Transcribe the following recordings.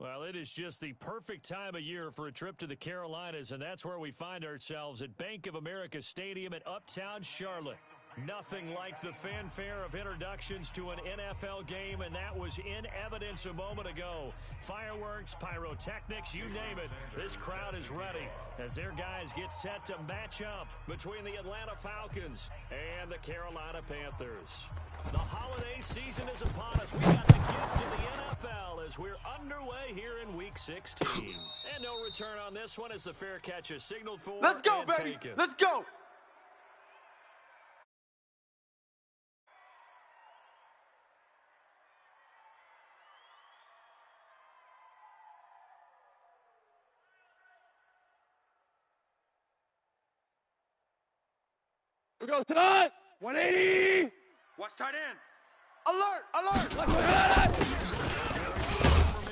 Well, it is just the perfect time of year for a trip to the Carolinas, and that's where we find ourselves at Bank of America Stadium in Uptown Charlotte. Nothing like the fanfare of introductions to an NFL game, and that was in evidence a moment ago. Fireworks, pyrotechnics, you name it. This crowd is ready as their guys get set to match up between the Atlanta Falcons and the Carolina Panthers. The holiday season is upon us. We got the gift of the NFL as we're underway here in Week 16. And no return on this one as the fair catch is signaled for. Let's go, baby. Taken. Let's go. We go tonight. 180. Watch tight end. Alert! Alert! Former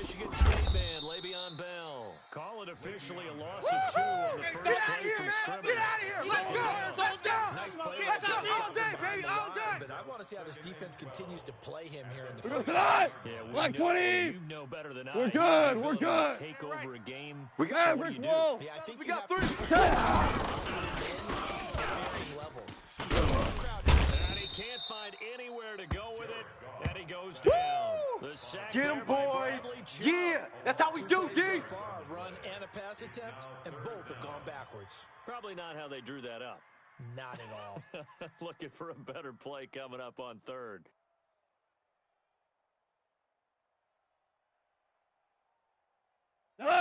Michigan State man, Le'Veon Bell. Call it officially a loss of 2 on the first play from scrimmage. Get out of here! Let's go! Let's go! Nice play. Let's go all day, baby, all day. But I want to see how this defense continues to play him here in the We go first tonight. half. Yeah, Like know, 20. You know better than I. We're good. You We're know good. to Take over a game. We got What do you do? Wolf. Yeah, I think We you got have to 3. be varying levels. And he can't find anywhere to go with it, and he goes down. The sack Get him, there by boys. Bradley Chubb. Yeah, that's how we do, D. So far, a run and a pass attempt, and both have gone backwards. Probably not how they drew that up. Not at all. Looking for a better play coming up on third.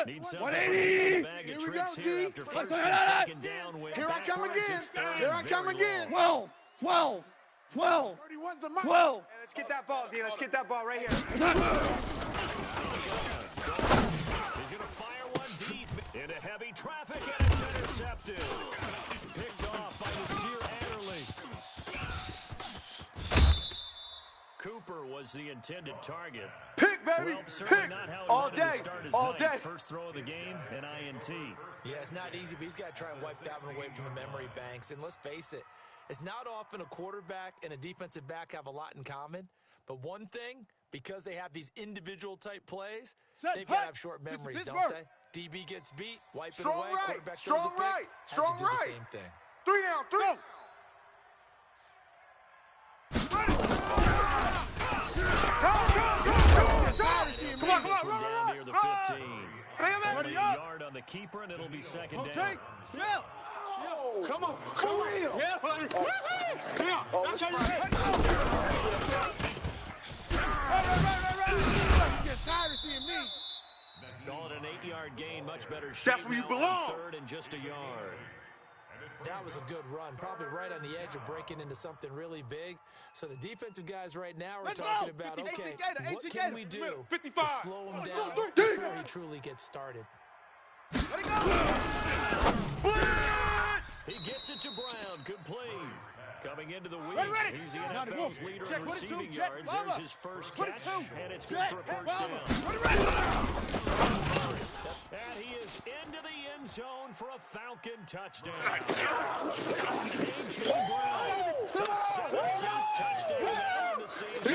Need something for 180. the bag of Here we tricks go, here D. after first and Let's second down with Here I come backwards. again. It's third Here I and come very again. long. 12. 12. 31's the mark. 12. Let's get that ball, D. Let's get that ball right here. He's going to fire one deep into heavy traffic, and it's intercepted. Picked off by Nasir Adderley. Cooper was the intended target. Pick, baby. Well, certainly Pick. not how he All wanted to day. start his All night. day. First throw of the game, an INT. Yeah, it's not easy, but he's got to try and wipe that one away from the memory banks. And let's face it, it's not often a quarterback and a defensive back have a lot in common. But one thing, because they have these individual type plays, they've got to have short memories, don't they? DB gets beat, wipe it Strong away, right. quarterback throws a Strong pick, right. has Strong to do right. the same thing. 3 down. 3. Come on, This one down near the 15. Only a yard on the keeper, and it'll be second down. Come on, come on. Yeah, buddy. Yeah. That's how you get tired of seeing me. Call it an 8-yard gain, much better shape. That's where you now on belong. third and just a yard. That was a good run, probably right on the edge of breaking into something really big. So the defensive guys right now are talking about, okay, what can we do to slow him down before he truly gets started? Let it go. He gets it to Brown. Complete. Coming into the week, Ready. he's the NFL's leader in receiving yards. There's his first catch, and it's good for a first down. And he is into the end zone for a Falcon touchdown. A.J. Brown, the 17th touchdown now in the season.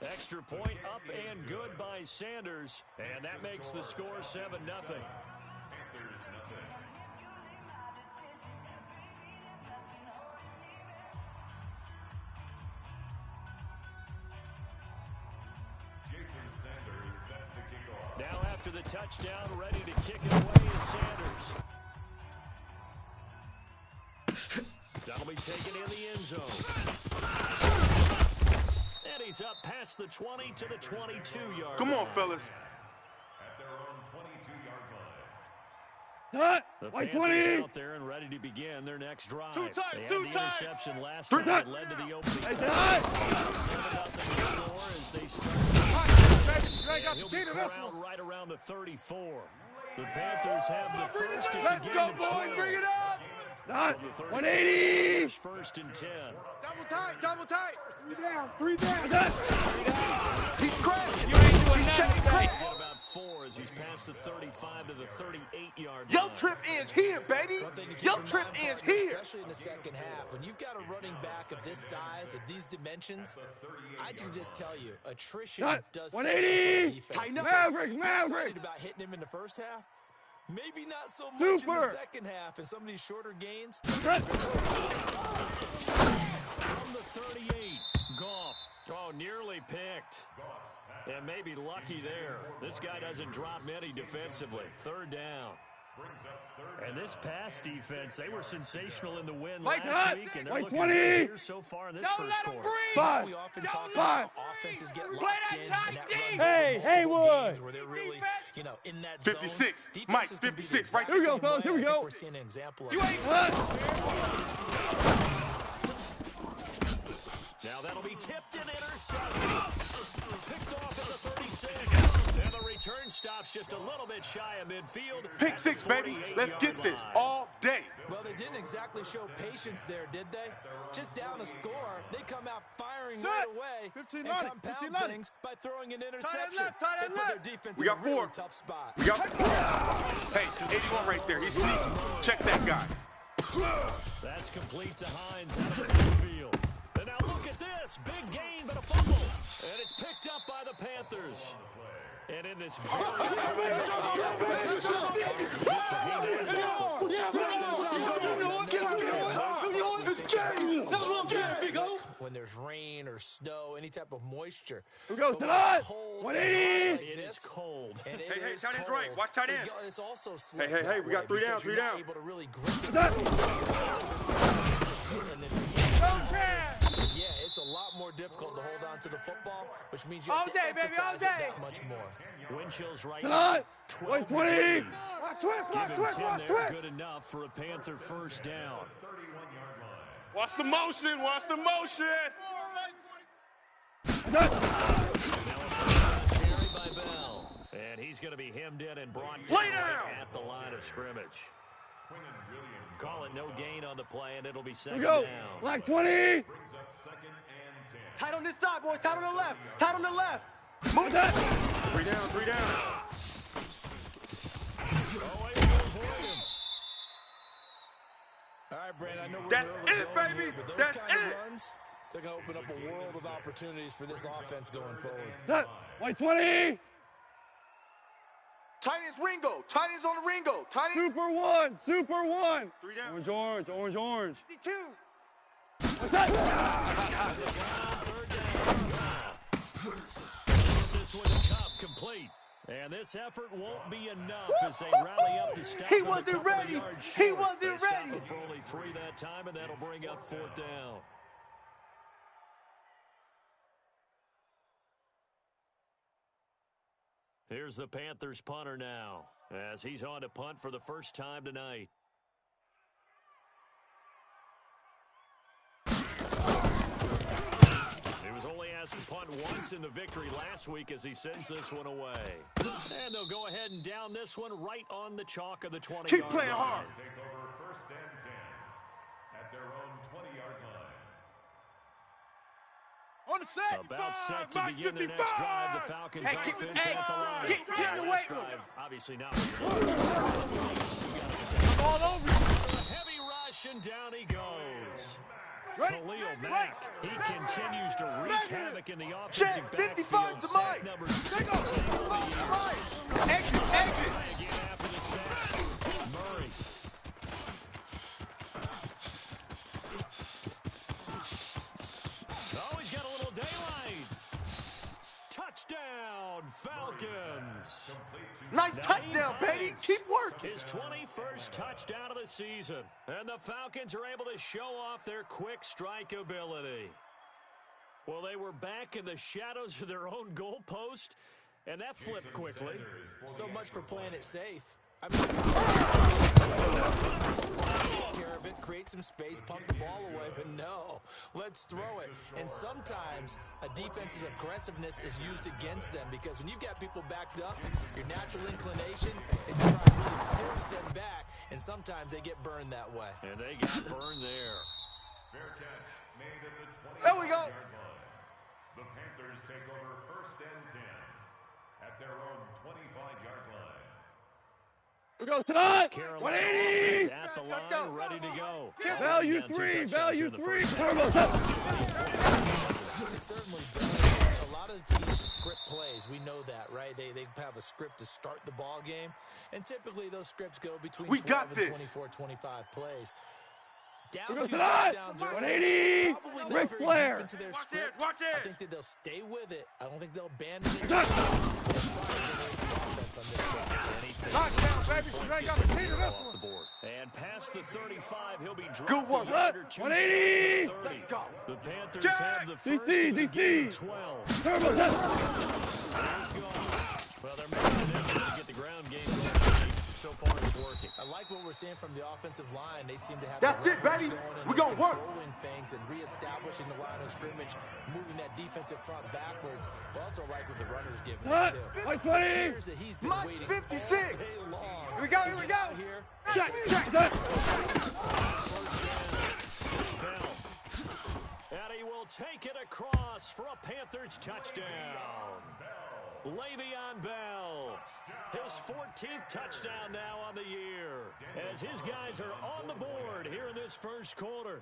Extra point up and good by Sanders, and that makes the score 7-0. Now after the touchdown, ready to kick it away is Sanders. That'll be taken in the end zone. And he's up past the 20 to the 22-yard Come on, line. fellas. Cut. The Like Panthers 20. out there and ready to begin their next drive. Two times, They had two the times. interception last 3 time. times. It led to the opening Hey, touchdown. cut. 7-0 score as they start. And he'll be corralled right around the 34. The Panthers have the first. It's Let's a go, gain of boys. 12. Bring it up. Not. From the 34, 180. First and 10. Double tight. Double tight. 3 down. 3 down. He's cracked. You ain't doing He's nothing. checking. Get about 4 as he's past the 35 to the 38-yard line. Your trip ends here, baby. Your trip ends here. Especially in the second half. When you've got a running back of this size, of these dimensions, I can just tell you, attrition does something for the defense. Maverick, You're Maverick. excited about hitting him in the first half? Maybe not so much in the second half, and some of these shorter gains. From the 38, Goff. Oh, nearly picked. And maybe lucky there. This guy doesn't drop many defensively. Third down. And this pass defense, they were sensational in the win last week, and they're looking good here so far in this first quarter. We often talk about offenses get locked in, and that runs Hey, Haywood. where they're really, you know, in that 56. zone. Mike, Defenses can be the 56, right exact there we go, same fellas, way. here we I think go. we're seeing an example of You it. ain't Now that'll be tipped and intercepted. Picked off at the 36. And the return stops just a little bit shy of midfield. Pick six, baby. Let's get this all day. Well, they didn't exactly show patience there, did they? Just down a score, they come out firing right away 15 and line, compound 15 line. things by throwing an interception. left, tight They end put their left. defense We in a got really 4. tough spot. We got. Hey, 81 right there. He's sneaky. Check that guy. That's complete to Hines out of the backfield. And now look at this. Big gain, but a fumble. And it's picked up by the Panthers. And in this when there's rain or snow, any type of moisture. Who goes But to when it's that? cold 180. like It is this, cold. and it Hey, is tight end's cold, right. Watch tight end. It's also slick Hey, that we got way 3 down, because 3 you're not down. able to really grip it. Yeah, it's a lot more difficult to hold on to the football, which means you have to emphasize it that much more. Wind chills right Tonight, now. 12 120. degrees. Watch twist, Give watch him twist, 10 watch there. twist. Good enough for a Panther first down. Watch the motion, watch the motion. Carried by Bell. And he's going to be hemmed in and brought down Lay down. right at the line of scrimmage. Call it no gain on the play, and it'll be Here second we go. down. Black 20. Tight on this side, boys. Tight on the left. Tight on the left. Move that. 3 down, 3 down. Oh, able to avoid him. All right, Brandon, I know we're That's early it, going baby. here, but those That's kind of it. runs, they're going to open up a world of opportunities for this offense going forward. That. White 20. Tight end's Ringo. Tight end's on the Ringo. Tight end. Super 1. Super 1. 3 down. Orange, orange, orange, orange. 52. What's that? Third down. Get this one to Cup complete. And this effort won't be enough as they rally up to stop He him a wasn't couple of ready. yards He short. wasn't They stop ready. him for only 3 that time, and that'll bring up fourth down. Here's the Panthers punter now, as he's on to punt for the first time tonight. He was only asked to punt once in the victory last week as he sends this one away. And they'll go ahead and down this one right on the chalk of the 20-yard line. Keep playing hard. Take over first and 10 at their own 20-yard line. On the set. About set to Mike begin their 55. next drive. The Falcons Hey, offense hey, at the line. get in the Last weight room. drive, obviously not. I'm all over you. A heavy rush, and down he goes. Ready? Khalil Right. Mack, he continues to wreak Negative. havoc in the Check. offensive 55 backfield. to Sack Mike. number There 16 go. of the 55 to year. Mike. Exit, exit. Again after the sack. Murray. Oh, he's got a little daylight. Touchdown, Falcons. Nice touchdown, baby. Keep working. His 21st touchdown of the season. And the Falcons are able to show off their quick strike ability. Well, they were back in the shadows of their own goalpost, and that flipped quickly. So much for playing it safe. I mean, take care of it, create some space, pump the ball away, but no, let's throw it. And sometimes a defense's aggressiveness is used against them because when you've got people backed up, your natural inclination is to try to really force them back, and sometimes they get burned that way. And they got burned there. Fair catch made at the 20-yard There we go. line. The Panthers take over first and 10 at their own 25-yard line. go, Todd. Carolina 180. offense at the line, ready to go. Value Again, 2 3, touchdowns value here in the 3. first Turbo half. touch. It certainly does. A lot of the teams script plays. We know that, right? They have a script to start the ball game, and typically those scripts go between 12 and 24, 25 plays. Down 2 touchdowns early, 180. probably not Ric very Flair. deep into their Watch script. it, watch it. I think that they'll stay with it. I don't think they'll abandon it. They'll try to generate some offense on this one. Knockdown, baby. You ain't got to key to this one. The board. And past the 35, he'll be dropped. Good work. a yard or two 180. short of the 30. Let's go. The Panthers Jack. have the first. DC, It's a DC. gain of 12. Turbo touch. He's gone. Well, they're making an effort to get the ground game going. So far, it's working. I like what we're seeing from the offensive line. They seem to have That's the it, leverage baby. going and We gonna work. controlling things and reestablishing the line of scrimmage, moving that defensive front backwards. But also like what the runner's giving us too. Mike 20. Appears that he's been Mike waiting 56. all day long. Here we go, to here we get go. out here. Check. It's Bell. And he will take it across for a Panthers touchdown. Le'Veon Bell, his 14th touchdown now on the year, as his guys are on the board here in this first quarter.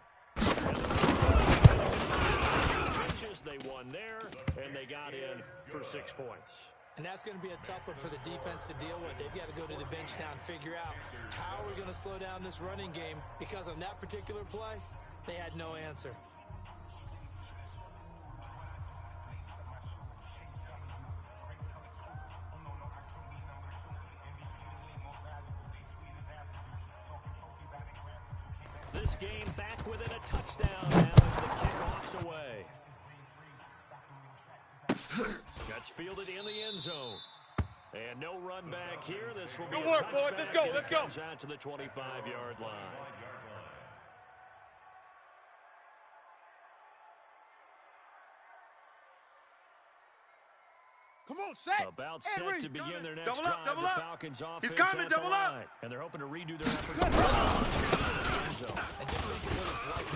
They won there, and they got in for 6 points. And that's going to be a tough one for the defense to deal with. They've got to go to the bench now and figure out how we're going to slow down this running game, because on that particular play, they had no answer. This game back within a touchdown now as the kickoff's away. Gets fielded in the end zone. And no run back here. This will be Good a work, boys. touchback, Let's go, and it let's go. comes out to the 25-yard line. Come on, set. About And set Reed. to begin their next Double drive. up, double the up. Falcons offense He's coming, at the double up. line. And they're hoping to redo their efforts. And just look at what it's like.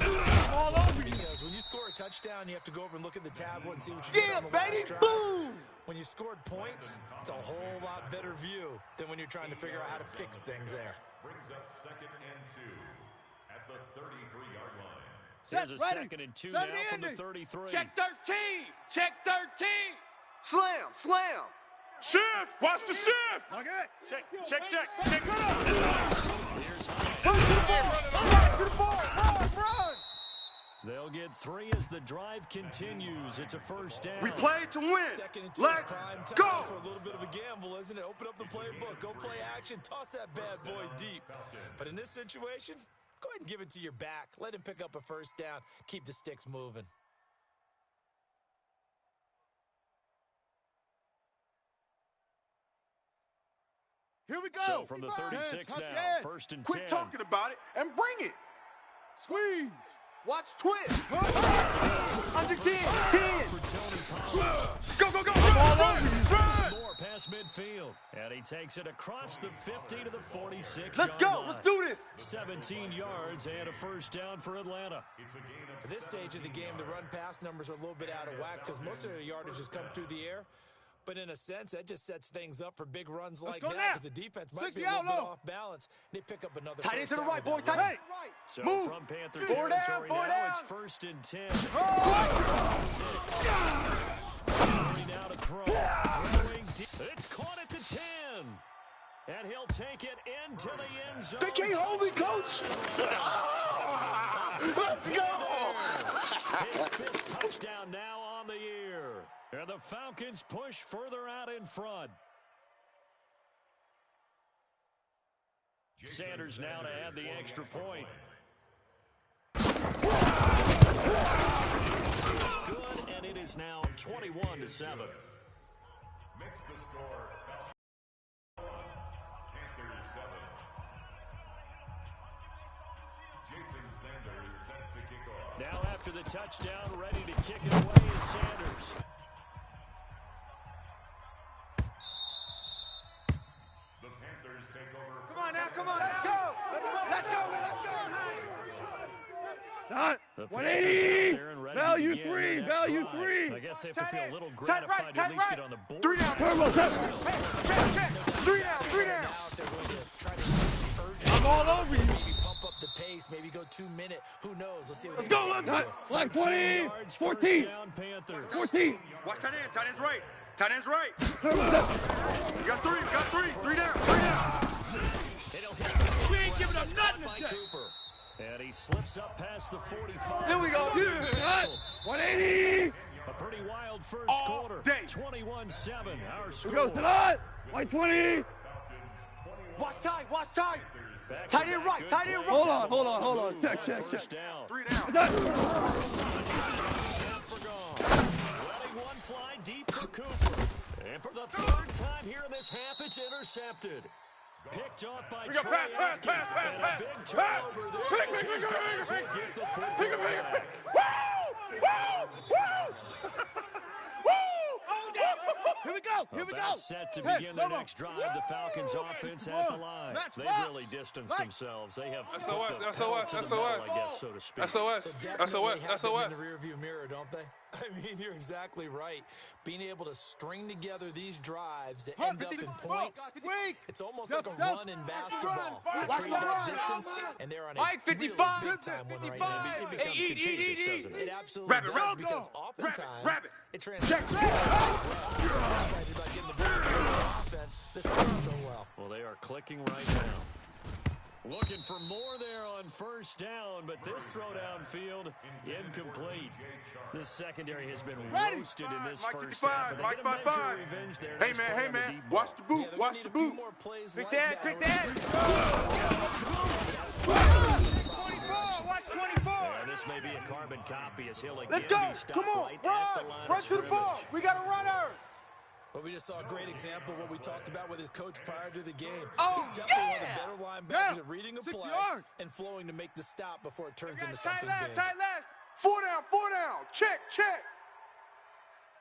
All over you. Because when you score a touchdown, you have to go over and look at the tablet and see what you did Yeah, on the baby. last drive. Boom. When you scored points, it's a whole lot better view than when you're trying to figure out how to fix things there. Brings up 2nd and 2 at the 33-yard line. Here's a ready. 2nd and 2 Set now the from the ending. 33. Check 13. Check 13. Slam, slam. Shift. Watch the shift. Okay. Check. Here's Hyatt. Run to the ball. Run to the ball. Run. They'll get 3 as the drive continues. It's a first down. We played to win. 2nd and 2 Let's is prime time go. for a little bit of a gamble, isn't it? Open up the playbook, go play action, toss that bad boy deep. But in this situation, go ahead and give it to your back. Let him pick up a first down. Keep the sticks moving. Here we go. So from the 36 now, 1st and 10. Quit talking about it and bring it. Squeeze. Watch twist. Under 10. 10. Go, go, go. Run. More past midfield. And he takes it across the 50 to the 46. Let's go. Let's do this. 17 yards and a first down for Atlanta. At this stage of the game, the run-pass numbers are a little bit out of whack because most of the yardage has come through the air. But in a sense, that just sets things up for big runs like that because the defense might be a little bit off balance. They pick up another Tight end first to the down right, with boys. that Tight run. end. So Move. from Panther Four down, territory four now, down. it's 1st and 10. Oh. 3 now to throw. Throwing deep. It's caught at the 10. And he'll take it into the end zone. They can't hold me, coach. Let's go. His 5th touchdown now on the year. And the Falcons push further out in front. Sanders now to add the extra point. It's good, and it is now 21-7. Makes the score. Panthers 7. Jason Sanders set to kick off. Now after the touchdown, ready to kick it away is Sanders. The Panthers take over. Come on now. Come on. Let's go. Let's go. Let's go. Not The Panthers 180. out there and ready to Value begin 3. their next Value drive. 3. I guess they have to Tight feel a end. little Tight gratified right, to at tight least right. get on the board. 3 down. Turbo touch. Check. 3 down. 3 down. Now if they're going to try to all over you. Maybe pump up the pace, maybe go 2 minute. Who knows? Let's see what Let's they go, decide to let's do. go. Like 20, Yards, 14, first down, Panthers. 14. Watch tight end. Tight end's right. Tight end's right. We got three. We got three. Three down. Three down. It'll hit the We ain't giving up That's nothing caught by today. Cooper. And he slips up past the 45. Here we go. Yeah. 180. A pretty wild first All quarter. day. 21-7, our score. Here goes tonight. Like 20. Watch tight. Watch tight. Back to Tight end back, right, good tight end plays. right. Hold on. Check. First down. Three down. What's that? Snap for gone. Letting one fly deep for Cooper. And for the third time here in this half, it's intercepted. Picked off by We got Trey pass. Atkins. And a big turnover there as his guys will get the football back. Here we go. Here we go. About set to begin their next drive. The Falcons offense at the line. They've really distanced themselves. They have put SOS, the pedal SOS, to the SOS. metal, I guess, so to speak. SOS, So definitely have them SOS. in the rearview mirror, don't they? I mean, you're exactly right. Being able to string together these drives that end up in points, it's almost like a run in basketball to create that distance, and they're on a Mike, really 55, big-time one right 55. now. It becomes Hey, contagious, doesn't It it? absolutely Rabbit, does rabbit, because go. oftentimes Rabbit. it translates to excited about getting the ball to the offense that's playing so well. Well, they are clicking right now. Looking for more there on first down, but this throw downfield incomplete. This secondary has been roasted in this Mike first 55, half. and Mike they're gonna 55. measure revenge there. Hey Just man, play hey on the man. deep Watch ball. the boot. Yeah, Watch need the a few boot. more plays Pick like that. Pick that. 24. Watch 24. And this may be a carbon copy as he'll again Let's go. be stopped Come on. right at the line Run of to the ball. scrimmage. We got a runner. But we just saw a great example of what we talked about with his coach prior to the game. Oh, He's definitely one of yeah. the better linebackers Yeah. at reading a 60 play yards. and flowing to make the stop before it turns into Tight something last. big. Tight last. Four down. Four down. Check. Check.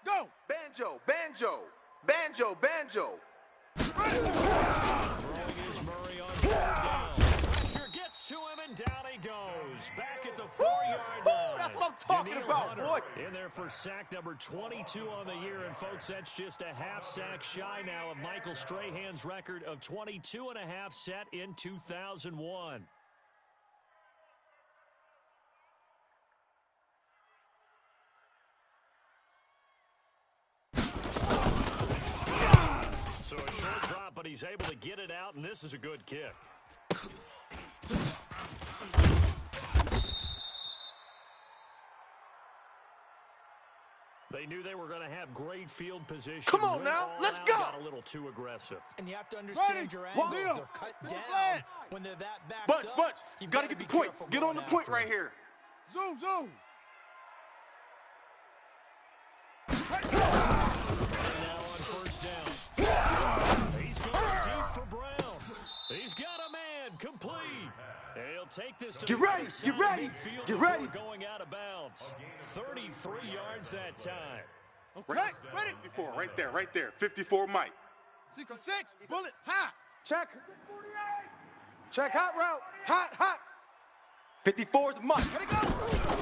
Go. Banjo. Banjo. Banjo. Banjo. Throwing is Murray on third down. Pressure gets to him, and down he goes. Back at the 4-yard line. That's what I'm talking Daniil about, Hunter boy. in there for sack number 22 on the year. And, folks, that's just a half sack shy now of Michael Strahan's record of 22 and a half set in 2001. So a short drop, but he's able to get it out, and this is a good kick. They knew they were going to have great field position. Come on Went now, all let's out, go. Got a little too aggressive. And you have to understand your angles. Wheel. They're cut Move down back. when they're that backed Bunch. up. Bunch. You've Got to gotta get be the point. careful Get on going the point after right him. here. Zoom. And now on first down. He's going deep for Brown. He's got a man complete. And he'll take this to Get the ready, other side get of ready, midfield get before ready. going out of bounds. 33 yards that time. Okay. Ready. 54. Right there. 54 Mike. 66. Bullet. Hot. Check. Check. Hot route. Hot. 54 is a Mike. Let it go.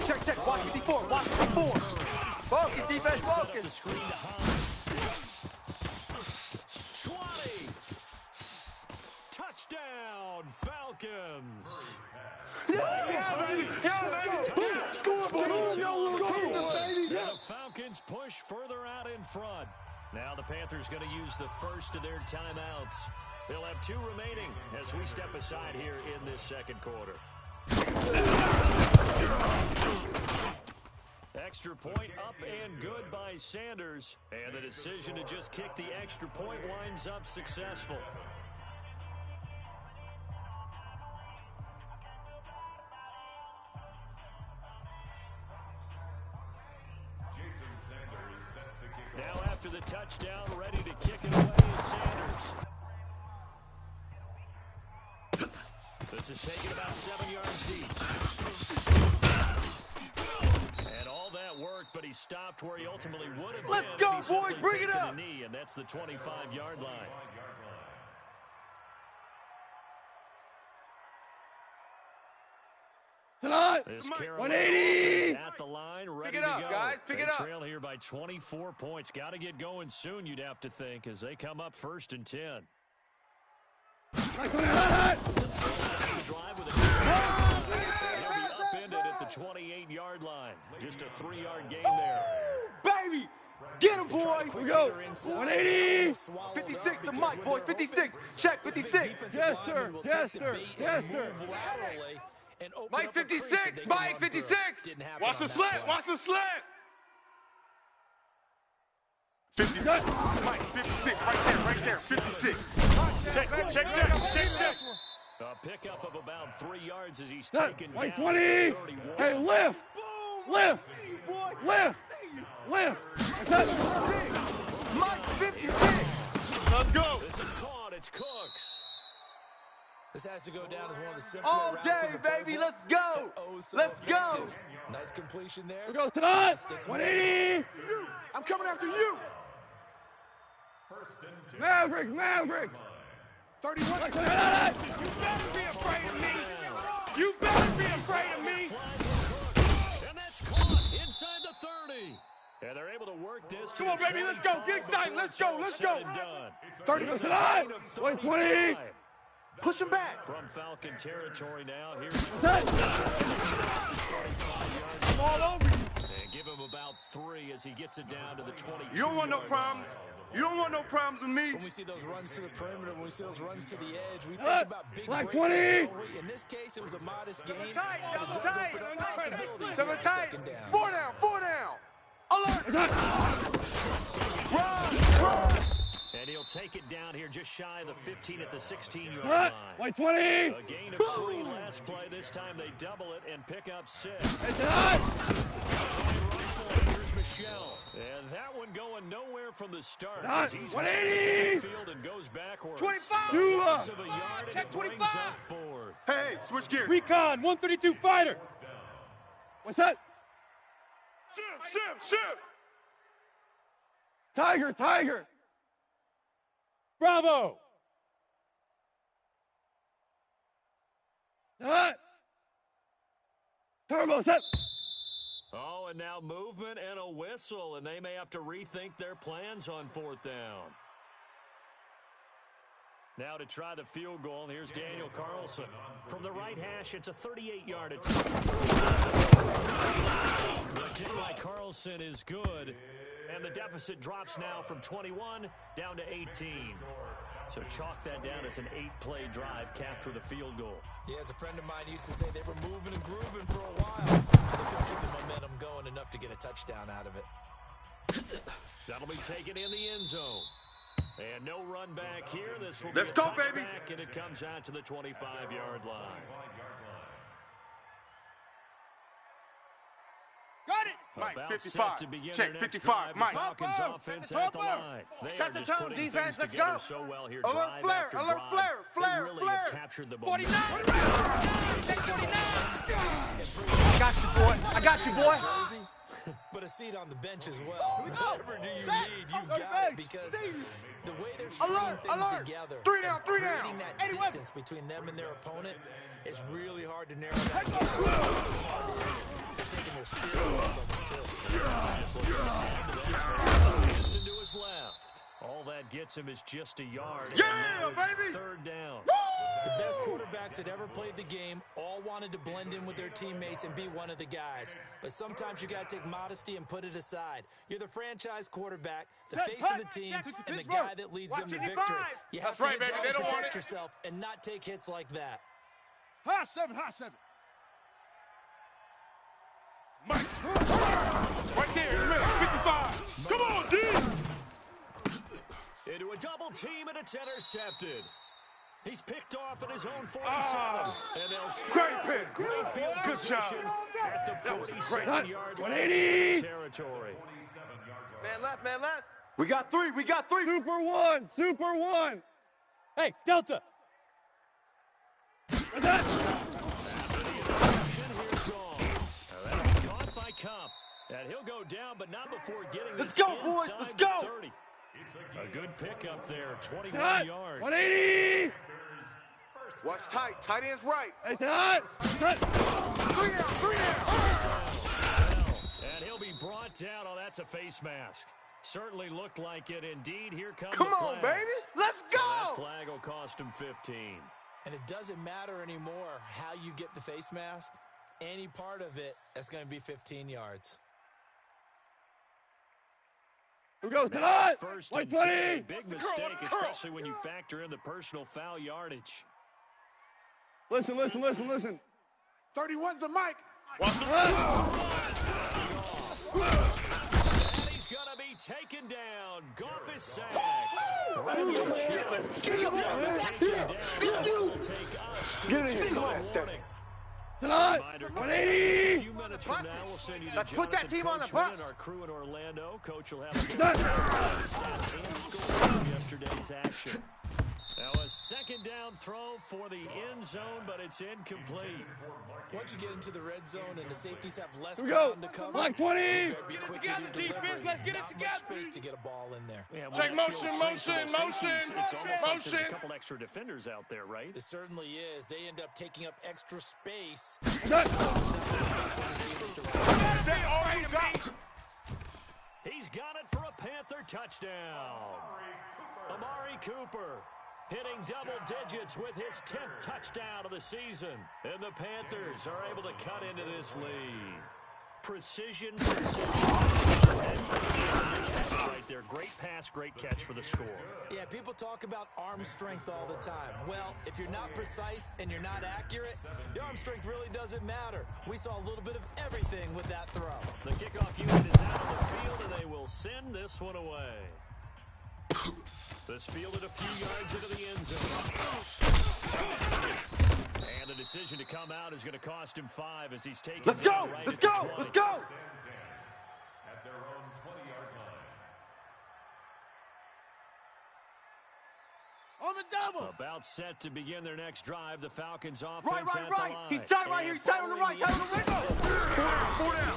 Check. Watch 54. Watch 54. Focus, defense. Set up the Focus. screen to Hines. 20. Touchdown, Falcons. And the Falcons push further out in front. Now the Panthers going to use the first of their timeouts. They'll have 2 remaining as we step aside here in this second quarter. Extra point up and good by Sanders. And the decision to just kick the extra point winds up successful. Jason Sanders set to kick off. Now after the touchdown, ready to kick it away is Sanders. This is taken about 7 yards deep. And all that work, but he stopped where he ultimately would have Let's been go, if he simply boys, bring it taken up. a knee, and that's the 25-yard line. Tonight. This Come on, Carolina 180. offense at the line, ready it to up, go. guys, pick They it up. trail here by 24 points. Got to get going soon, you'd have to think, as they come up 1st and 10. White 20, hot. The drive with a he'll be upended at the 28-yard line. Just a 3-yard gain there. Baby! Get him, boy! Here we go. 180. 56 to Mike, boys. 56. Check, 56. Yes, sir. Yes, sir. Yes, sir. Mike 56. Mike 56. Watch the slant. Watch the slant. 56. Mike 56. Right there. 56. Check. A pickup of about 3 yards as he's Set. taken White down 20. to 31. Hey, lift. Lift. Set. Mike 56. Let's go. This is caught. It's Cooks. This has to go down as one of the simpler All routes day, in the baby. playbook, Let's go. but oh so Let's go. effective. Nice completion there. Here we go. Tonight. 180. I'm coming after you. First and 2. Maverick. 31. White 20, hot. You better be afraid of me. You better be afraid of me. And that's caught inside the 30. And they're able to work this. Come on, baby. Let's go. Get excited. Let's go. Let's go. 30 tonight. White 20. Push him back. From Falcon territory now. Here's Set. I'm all over you. and give him about 3 as he gets it down to the 20. You don't want no problems. You don't want no problems with me. When we see those runs to the perimeter, when we see those runs to the edge, we think Hut. about big Black breakthroughs, 20. don't we? In this case, it was a modest gain. Tight, but it double does tight. open up possibilities Seven here on tight. second down. 4 down. 4 down. Alert. Hot. Run. And he'll take it down here just shy of the 15 at the 16-yard Hot. line. White 20. A gain of 3 last play. This time they double it and pick up 6. Hey, tonight. Here's Michelle. And that one going nowhere from the start. Hot. As he's 180. field and goes backwards. 25. Two Loss up. of a yard and Check it brings 25. up 4th. Hey, switch gears. Recon 132 fighter. What's that? Shift. Tiger. Bravo. Hot. Turbo set. Oh, and now movement and a whistle, and they may have to rethink their plans on 4th down. Now to try the field goal, and here's Daniel Carlson. From the right hash, it's a 38-yard attempt. The kick by Carlson is good, and the deficit drops now from 21 down to 18. So chalk that down as an 8-play drive, capture the field goal. Yeah, as a friend of mine used to say, they were moving and grooving for a while. They couldn't keep the momentum going enough to get a touchdown out of it. That'll be taken in the end zone. And no run back here. This will Let's be a go, baby. touchback, and it comes out to the 25-yard line. Got it. Mike, About 55. set to begin Check, their next 55. drive. Mike. The Falcons offense at the line. They Set are the just tone, putting defense. things Let's together go. so well here. Alert drive flare, after alert drive. flare, They really have captured the momentum. 49. I got you, boy. Jersey, but a seat on the bench as well. Whatever do you need, you've got it, because the way they're stringing things together, 3 down, 3 down. creating that distance between them and their opponent, it's really hard to narrow that down. They're taking their spirit with them, too. Gets into his left. All that gets him is just a yard. Yeah, and now it's baby. 3rd down. The best quarterbacks that ever played the game all wanted to blend in with their teammates and be one of the guys. But sometimes you got to take modesty and put it aside. You're the franchise quarterback, the face of the team, and the guy that leads them to victory. You have That's to right, hit baby. down They and don't want protect it. yourself and not take hits like that. Hot 7. Mike. Right there in the middle. 55. Come on, D. Into a double team, and it's intercepted. He's picked off at his own 47. And they'll start Great pick. great field Good position job. at the That was great. 47-yard line 180. territory. Man left. We got 3. Super one. Hey, Delta. What's that? Here's gone. That'll be caught by Cup. And he'll go down, but not before getting Let's this go, boys. inside Let's the go. 30. A good pickup there, 21 Hot. yards. 180. Watch tight. Tight end's right. Hey, hot. Set. 3 down. And he'll be brought down. Oh, that's a face mask. Certainly looked like it. Indeed, here comes Come the on, flags. baby. Let's So go. that flag will cost him 15. And it doesn't matter anymore how you get the face mask. Any part of it is going to be 15 yards. Here we go. Now Tonight. it's first White and 10. 20. A big mistake, especially when you factor in the personal foul yardage. Listen. 31's the mic. And he's going to be taken down. Goff is sacked. Get in here. Tonight. Just a 180. few minutes from now, we'll send you to Let's put that Jonathan team on the Coachman bus. and our crew in Orlando. Coach will have a look at the stats and scores from yesterday's action. Now a second down throw for the end zone, but it's incomplete. Once you get into the red zone and the safeties have less Here we go. ground to cover, Black 20. you better be quick with your delivery. Let's get it Not together. much space to get a ball in there. Yeah, Check when that field motion, shrinks with motion, those safeties, it's almost like there's motion. a couple extra defenders out there, right? It certainly is. They end up taking up extra space. He's got it for a Panther touchdown. Amari Cooper hitting double digits with his 10th touchdown of the season. And the Panthers are able to cut into this lead. Precision. That's the right there. Great pass, great catch for the score. Yeah, people talk about arm strength all the time. Well, if you're not precise and you're not accurate, the arm strength really doesn't matter. We saw a little bit of everything with that throw. The kickoff unit is out on the field, and they will send this one away. This fielded a few yards into the end zone. And the decision to come out is going to cost him 5 as he's taken Let's down go. right Let's at the go. 20. Let's go. At their own 20-yard line. On the double. About set to begin their next drive. The Falcons offense Right. at the line. He's tight right here. He's tight on the right. Tight on the wiggle. 4 down. Are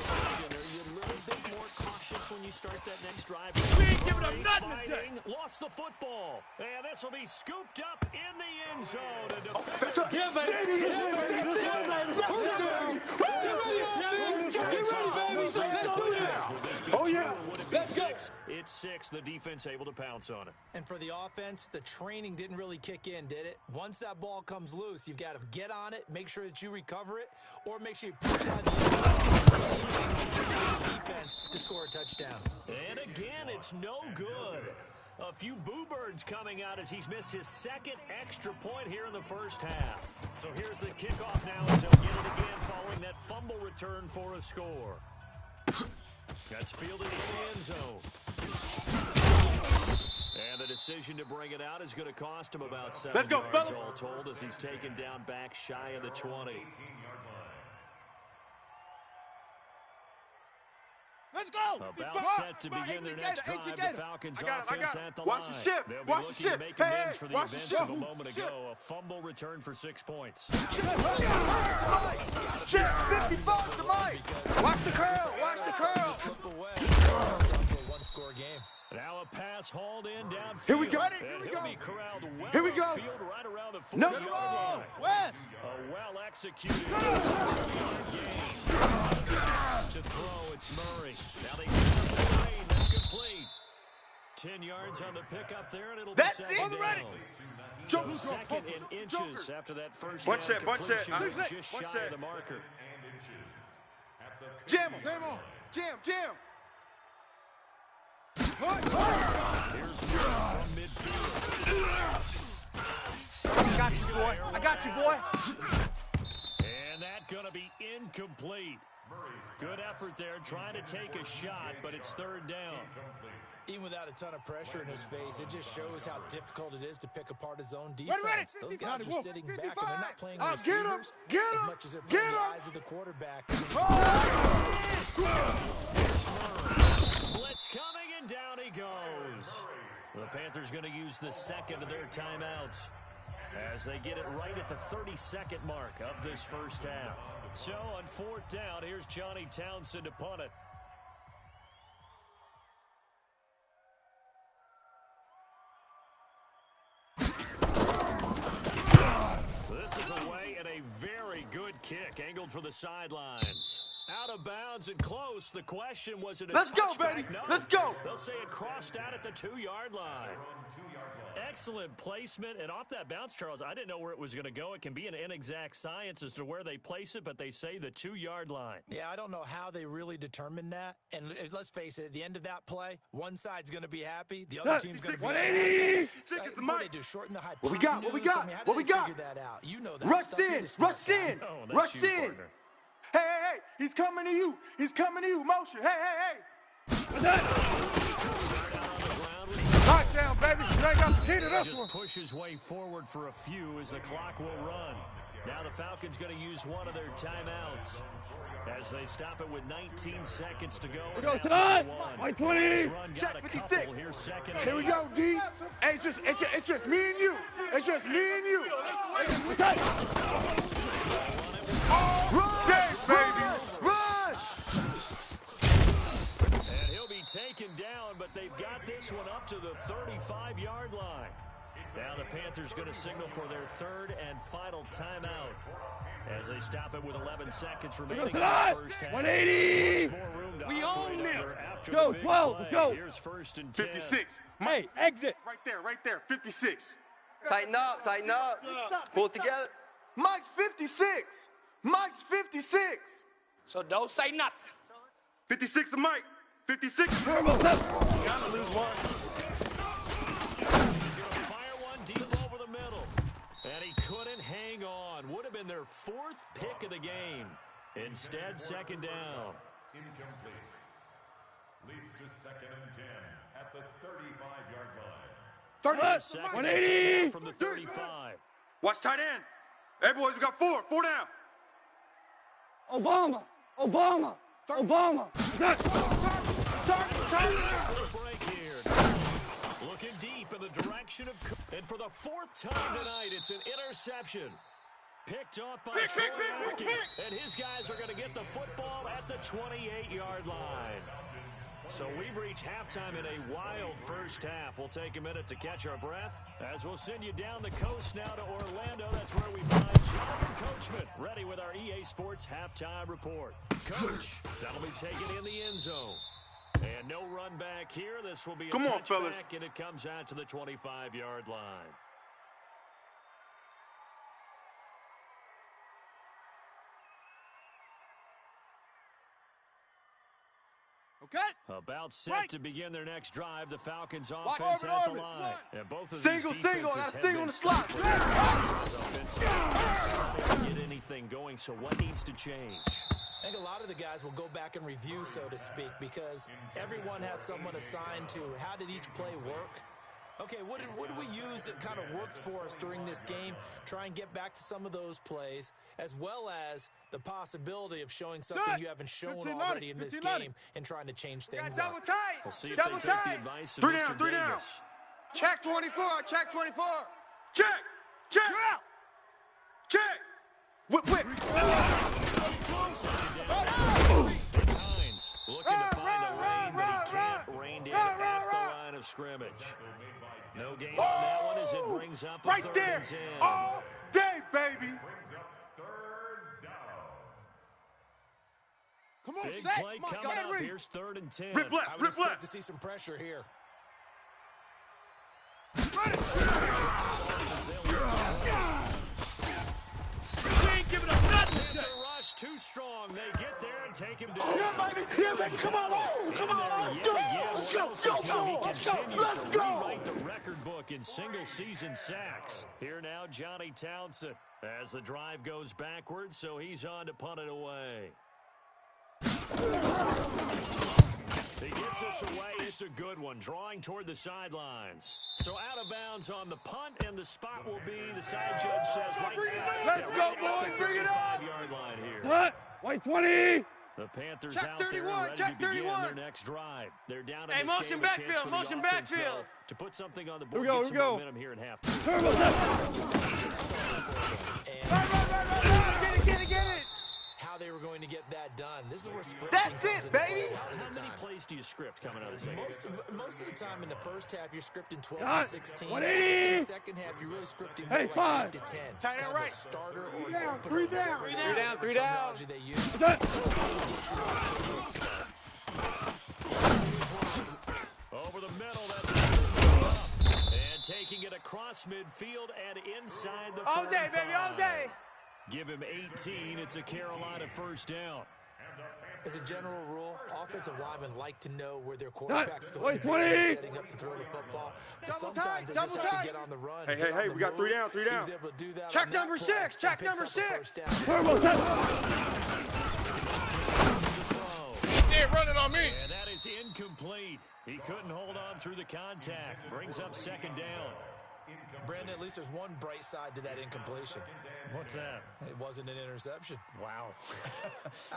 you a little bit more cautious when you start that next drive? We ain't giving them nothing today. Lost the football. And this will be scooped up in the end zone. And That's up. Yeah, baby. Oh, yeah. Let's go. It's 6. The defense able to pounce on it. And for the offense, the training didn't really kick in, did it? Once that ball comes loose, you've got to get on it, make sure that you recover it, or make sure you push out the defense to score a touchdown. And again, it's no good. A few boo birds coming out as he's missed his second extra point here in the first half. So here's the kickoff now as he'll get it again following that fumble return for a score. That's fielded in the end zone. And the decision to bring it out is going to cost him about 7 Let's go, yards fellas. all told as he's taken down back shy of the 20. 18-yard line. Let's go. About set to begin their next drive, the Falcons offense at the Watch line. the ship. They'll be Watch the looking to ship. make Hey, amends for the watch the events of a ship. moment ago. A fumble return for 6 points. Check 55 to Mike. Watch the curl. Watch the curl. Slip away. It's a one-score game. Now a pass hauled in downfield. Here we go. And Here we he'll go. be corralled well Here we go. upfield right around the 40-yard No. line. West. A well-executed 2-yard gain. To throw, it's Murray. Now they snap the lane. That's complete. 10 yards on the pickup there, and it'll That's be it. second On the ready. down. Joker. So second in inches after that first One down set, one set. completion, One just set. shy of the marker. And inches. At the Jam 50 him. yard line. Jam. Here's Murray from midfield. I got you, boy. I got you, boy. And that going to be incomplete. Good effort there, trying to take a shot, but it's third down. Even without a ton of pressure in his face, it just shows how difficult it is to pick apart his own Ready. defense. Those guys are sitting back and they're not playing Get him. receivers Get as him. much as they're Get playing the him. eyes of the quarterback. Blitz coming, and down he goes. The Panthers going to use the second of their timeouts as they get it right at the 32nd mark of this first half. So on 4th down, here's Johnny Townsend to punt it. This is away and a very good kick angled for the sidelines. Out of bounds and close. The question was it a Let's go, touchback? baby. No. Let's go. They'll say it crossed out at the 2-yard line. Excellent placement. And off that bounce, Charles, I didn't know where it was going to go. It can be an inexact science as to where they place it, but they say the 2-yard line. Yeah, I don't know how they really determined that. And let's face it, at the end of that play, one side's going to be happy, the other team's going to be 180. So, what do they do? Shorten the hypotenuse? What we got? What we got? I mean, how What do we they got? figure that out? You know that Rush stuff. You're in. the smart Rush guy. in. Oh, that's Rush you, in. partner. Hey, hey, hey. He's coming to you. He's coming to you. Motion. Hey, hey, hey. Start out on the ground with Knock down, baby. You ain't got the key to this just one. push his way forward for a few as the clock will run. Now the Falcons going to use one of their timeouts as they stop it with 19 seconds to go. We go tonight. 120. Check 56. Here we go, D. Hey, it's just me and you. It's just me and you. Run, Dave, baby. Run. And he'll be taken down, but they've got this one up to the 35-yard line. Now the Panthers going to signal for their third and final timeout as they stop it with 11 seconds remaining in the first half. 180. We own them. Go, 12, let's go. Here's first and 10. 56. Hey, exit. Right there. 56. Tighten up, tighten up. Pull it together. Mike's 56. Mike's 56. So don't say nothing. 56 to Mike. 56. Gotta lose one. Fire one deep over the middle. And he couldn't hang on. Would have been their fourth pick of the game. Instead, second down. Incomplete. Leads to second and 10 at the 35-yard line. Second 180. and 10 from the 35. Watch tight end. Hey, boys, we got 4. 4 down. Obama. Break here. Looking deep in the direction of... And for the fourth time tonight, it's an interception. Picked off by Troy Mackey. And his guys are going to get the football at the 28-yard line. So we've reached halftime in a wild first half. We'll take a minute to catch our breath as we'll send you down the coast now to Orlando. That's where we find John Coachman, ready with our EA Sports halftime report. Coach, that'll be taken in the end zone. And no run back here. This will be a Come on, fellas. touchback, and it comes out to the 25-yard line. Okay. About set Right. to begin their next drive, the Falcons Watch offense orbit, at the orbit. line. And both of Single, these single. defenses That's have single been in the slot. offensively. Get anything going, so what needs to change? I think a lot of the guys will go back and review, so to speak, because everyone has someone assigned to how did each play work. Okay, what did we use that kind of worked for us during this game? Try and get back to some of those plays, as well as the possibility of showing something you haven't shown 15-90, already in this 15-90. game and trying to change things Double up. tight. We'll see if Double they take the tight. advice of 3 Mr. down, 3 down. Davis. Check 24. Check 24. Check. Check. Check. Whip. It's Hines looking to find a lane, but he can't. Reined in at the line of scrimmage. No gain on that one as it brings up a Right third there. and 10. All day, baby. Brings up third down. Come on, Big Zach. play Come on, coming go up. ahead, Here's third and 10. Rip I left. would Rip expect left. to see some pressure here. The rush too strong. They get there and take him down. Yeah, baby. Come on. Let's go. Let's go. Let's go. Rewrite the record book in single-season sacks. Here now, Johnny Townsend as the drive goes backwards, so he's on to punt it away. He gets us away. It's a good one, drawing toward the sidelines. So out of bounds on the punt, and the spot will be, the side judge says, right now. Let's go, boys. Bring it up. 5-yard line here. What? White 20. The Panthers Check out there 31, ready check to begin 31. their next drive. They're down in Hey, this motion game, a chance backfield, for the motion offense, backfield. though, to put something on the Here board, we go, get here some we go. momentum here in half. Turbo left. Right. Get it. How how they were going to get that done. This is where scripting That's comes it, into play baby. a lot of How the many time. plays do you script coming out of the second? Most of the time in the first half, you're scripting 12 Got to it. 16. 180. In the second half, you're really scripting more Hey, like 5. 8 to 10. Tight end Kind of a right. starter or Three down, opener, three down. whatever Three down. terminology they use. Done. Over the middle, that's a and taking it across midfield and inside the 35. All day, baby, all day. Give him 18. It's a Carolina first down. As a general rule, offensive linemen like to know where their quarterback's Done. going to be 20. setting up to throw the football. But Double sometimes they tight, just double have tight. to get on the run. Hey, get hey, on hey, the we got move. 3 down, 3 down. He was able to do that Check on that number play 6, check and picks number up a 6. first down. Turbo set. They ain't running on me. And that is incomplete. He couldn't hold on through the contact. Brings up second down. Brandon, at least there's one bright side to that incompletion. What's that? It wasn't an interception. Wow.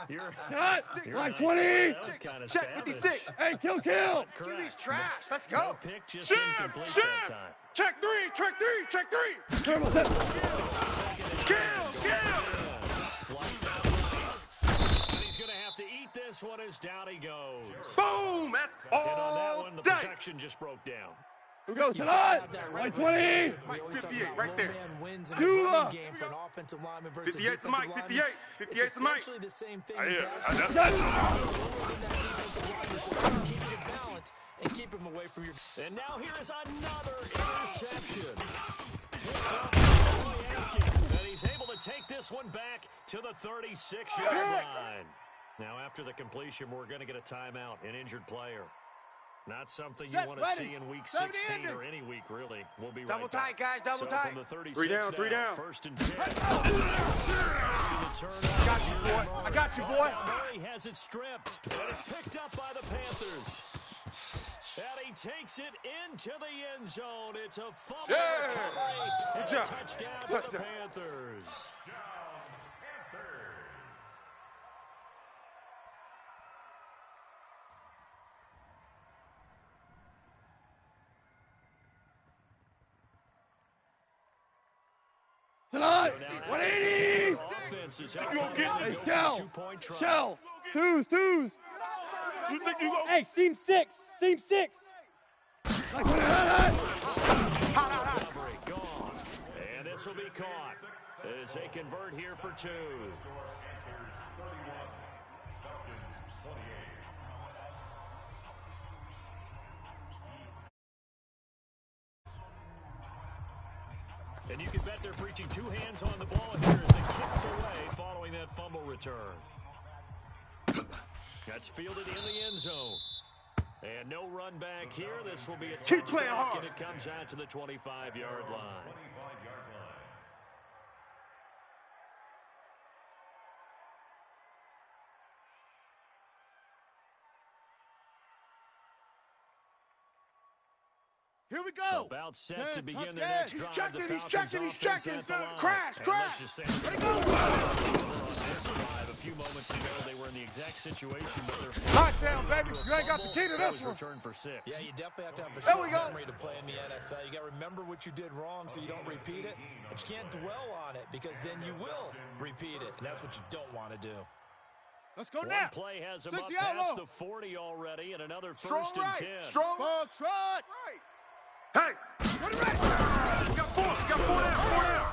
you're Cut. you're Like nice. 20. That was kind of Check savage. 56. Hey, kill. Correct. Give these trash. Let's No go. pick, just Shim, incomplete shim. that time. Check 3, check 3, check 3. Turbo set. Kill. Flushed out. And he's going to have to eat this one as down he goes. Boom. That's And on that all one, the day. protection just broke down. Who goes You tonight? gotta have that Like right 20. protection. We always talk 58, about right there. low man wins in Two the running up. game for an offensive lineman versus 58 to defensive Mike, lineman. 58. 58 It's to Mike. essentially the same thing. I in hear. pass I protection. Done. Lower than that defensive lineman, so you can keep your balance and keep him away from your. And now here is another interception. It's off Roy Atkins, and he's able to take this one back to the 36-yard line. Now, after the completion, we're going to get a timeout, an injured player. Not something you Set, want to ready. see in week 70 16 ended. or any week, really. We'll be Double right back. tight, guys, double so tight. From the 36 3 down, 3 down. First and 10. After the turnover, Got you, boy. I got you, boy. Murray has it stripped, and it's picked up by the Panthers. And he takes it into the end zone. It's a fumble recovery and a job. touchdown to the Touchdown. Panthers. Tonight. So now 180. offense is You out gonna get front. Hey, Go for a Shell. 2-point try. Shell. Twos. You think you gonna? Hey, seam 6. Seam 6. Like 20. Recovery gone. And this will be caught as they convert here for 2. And you can bet they're preaching 2 hands on the ball here as it kicks away following that fumble return. That's fielded in the end zone. And no run back here. This will be a Keep playing touchback, hard. and it comes out to the 25-yard line. Here we go. About set to begin Touch their gas. next He's drive. checking, The he's Falcons checking, he's offense checking. at the line. Crash, And crash. let's just say Ready, go. on this drive a few moments ago, they were in the exact situation, but they're Lockdown, baby. You ain't got the key to That this was one. returned for 6. Yeah, you definitely have to have a There short we go. memory to play in the NFL. You got to remember what you did wrong so you don't repeat it, but you can't dwell on it because then you will repeat it, and that's what you don't want to do. Let's go One now. play has him 60 up past outlaw. the 40 already, and another Strong first and right. 10. Strong. Ball trot. Right. Hey. What are right? Got 4. Got 4 down. 4 down.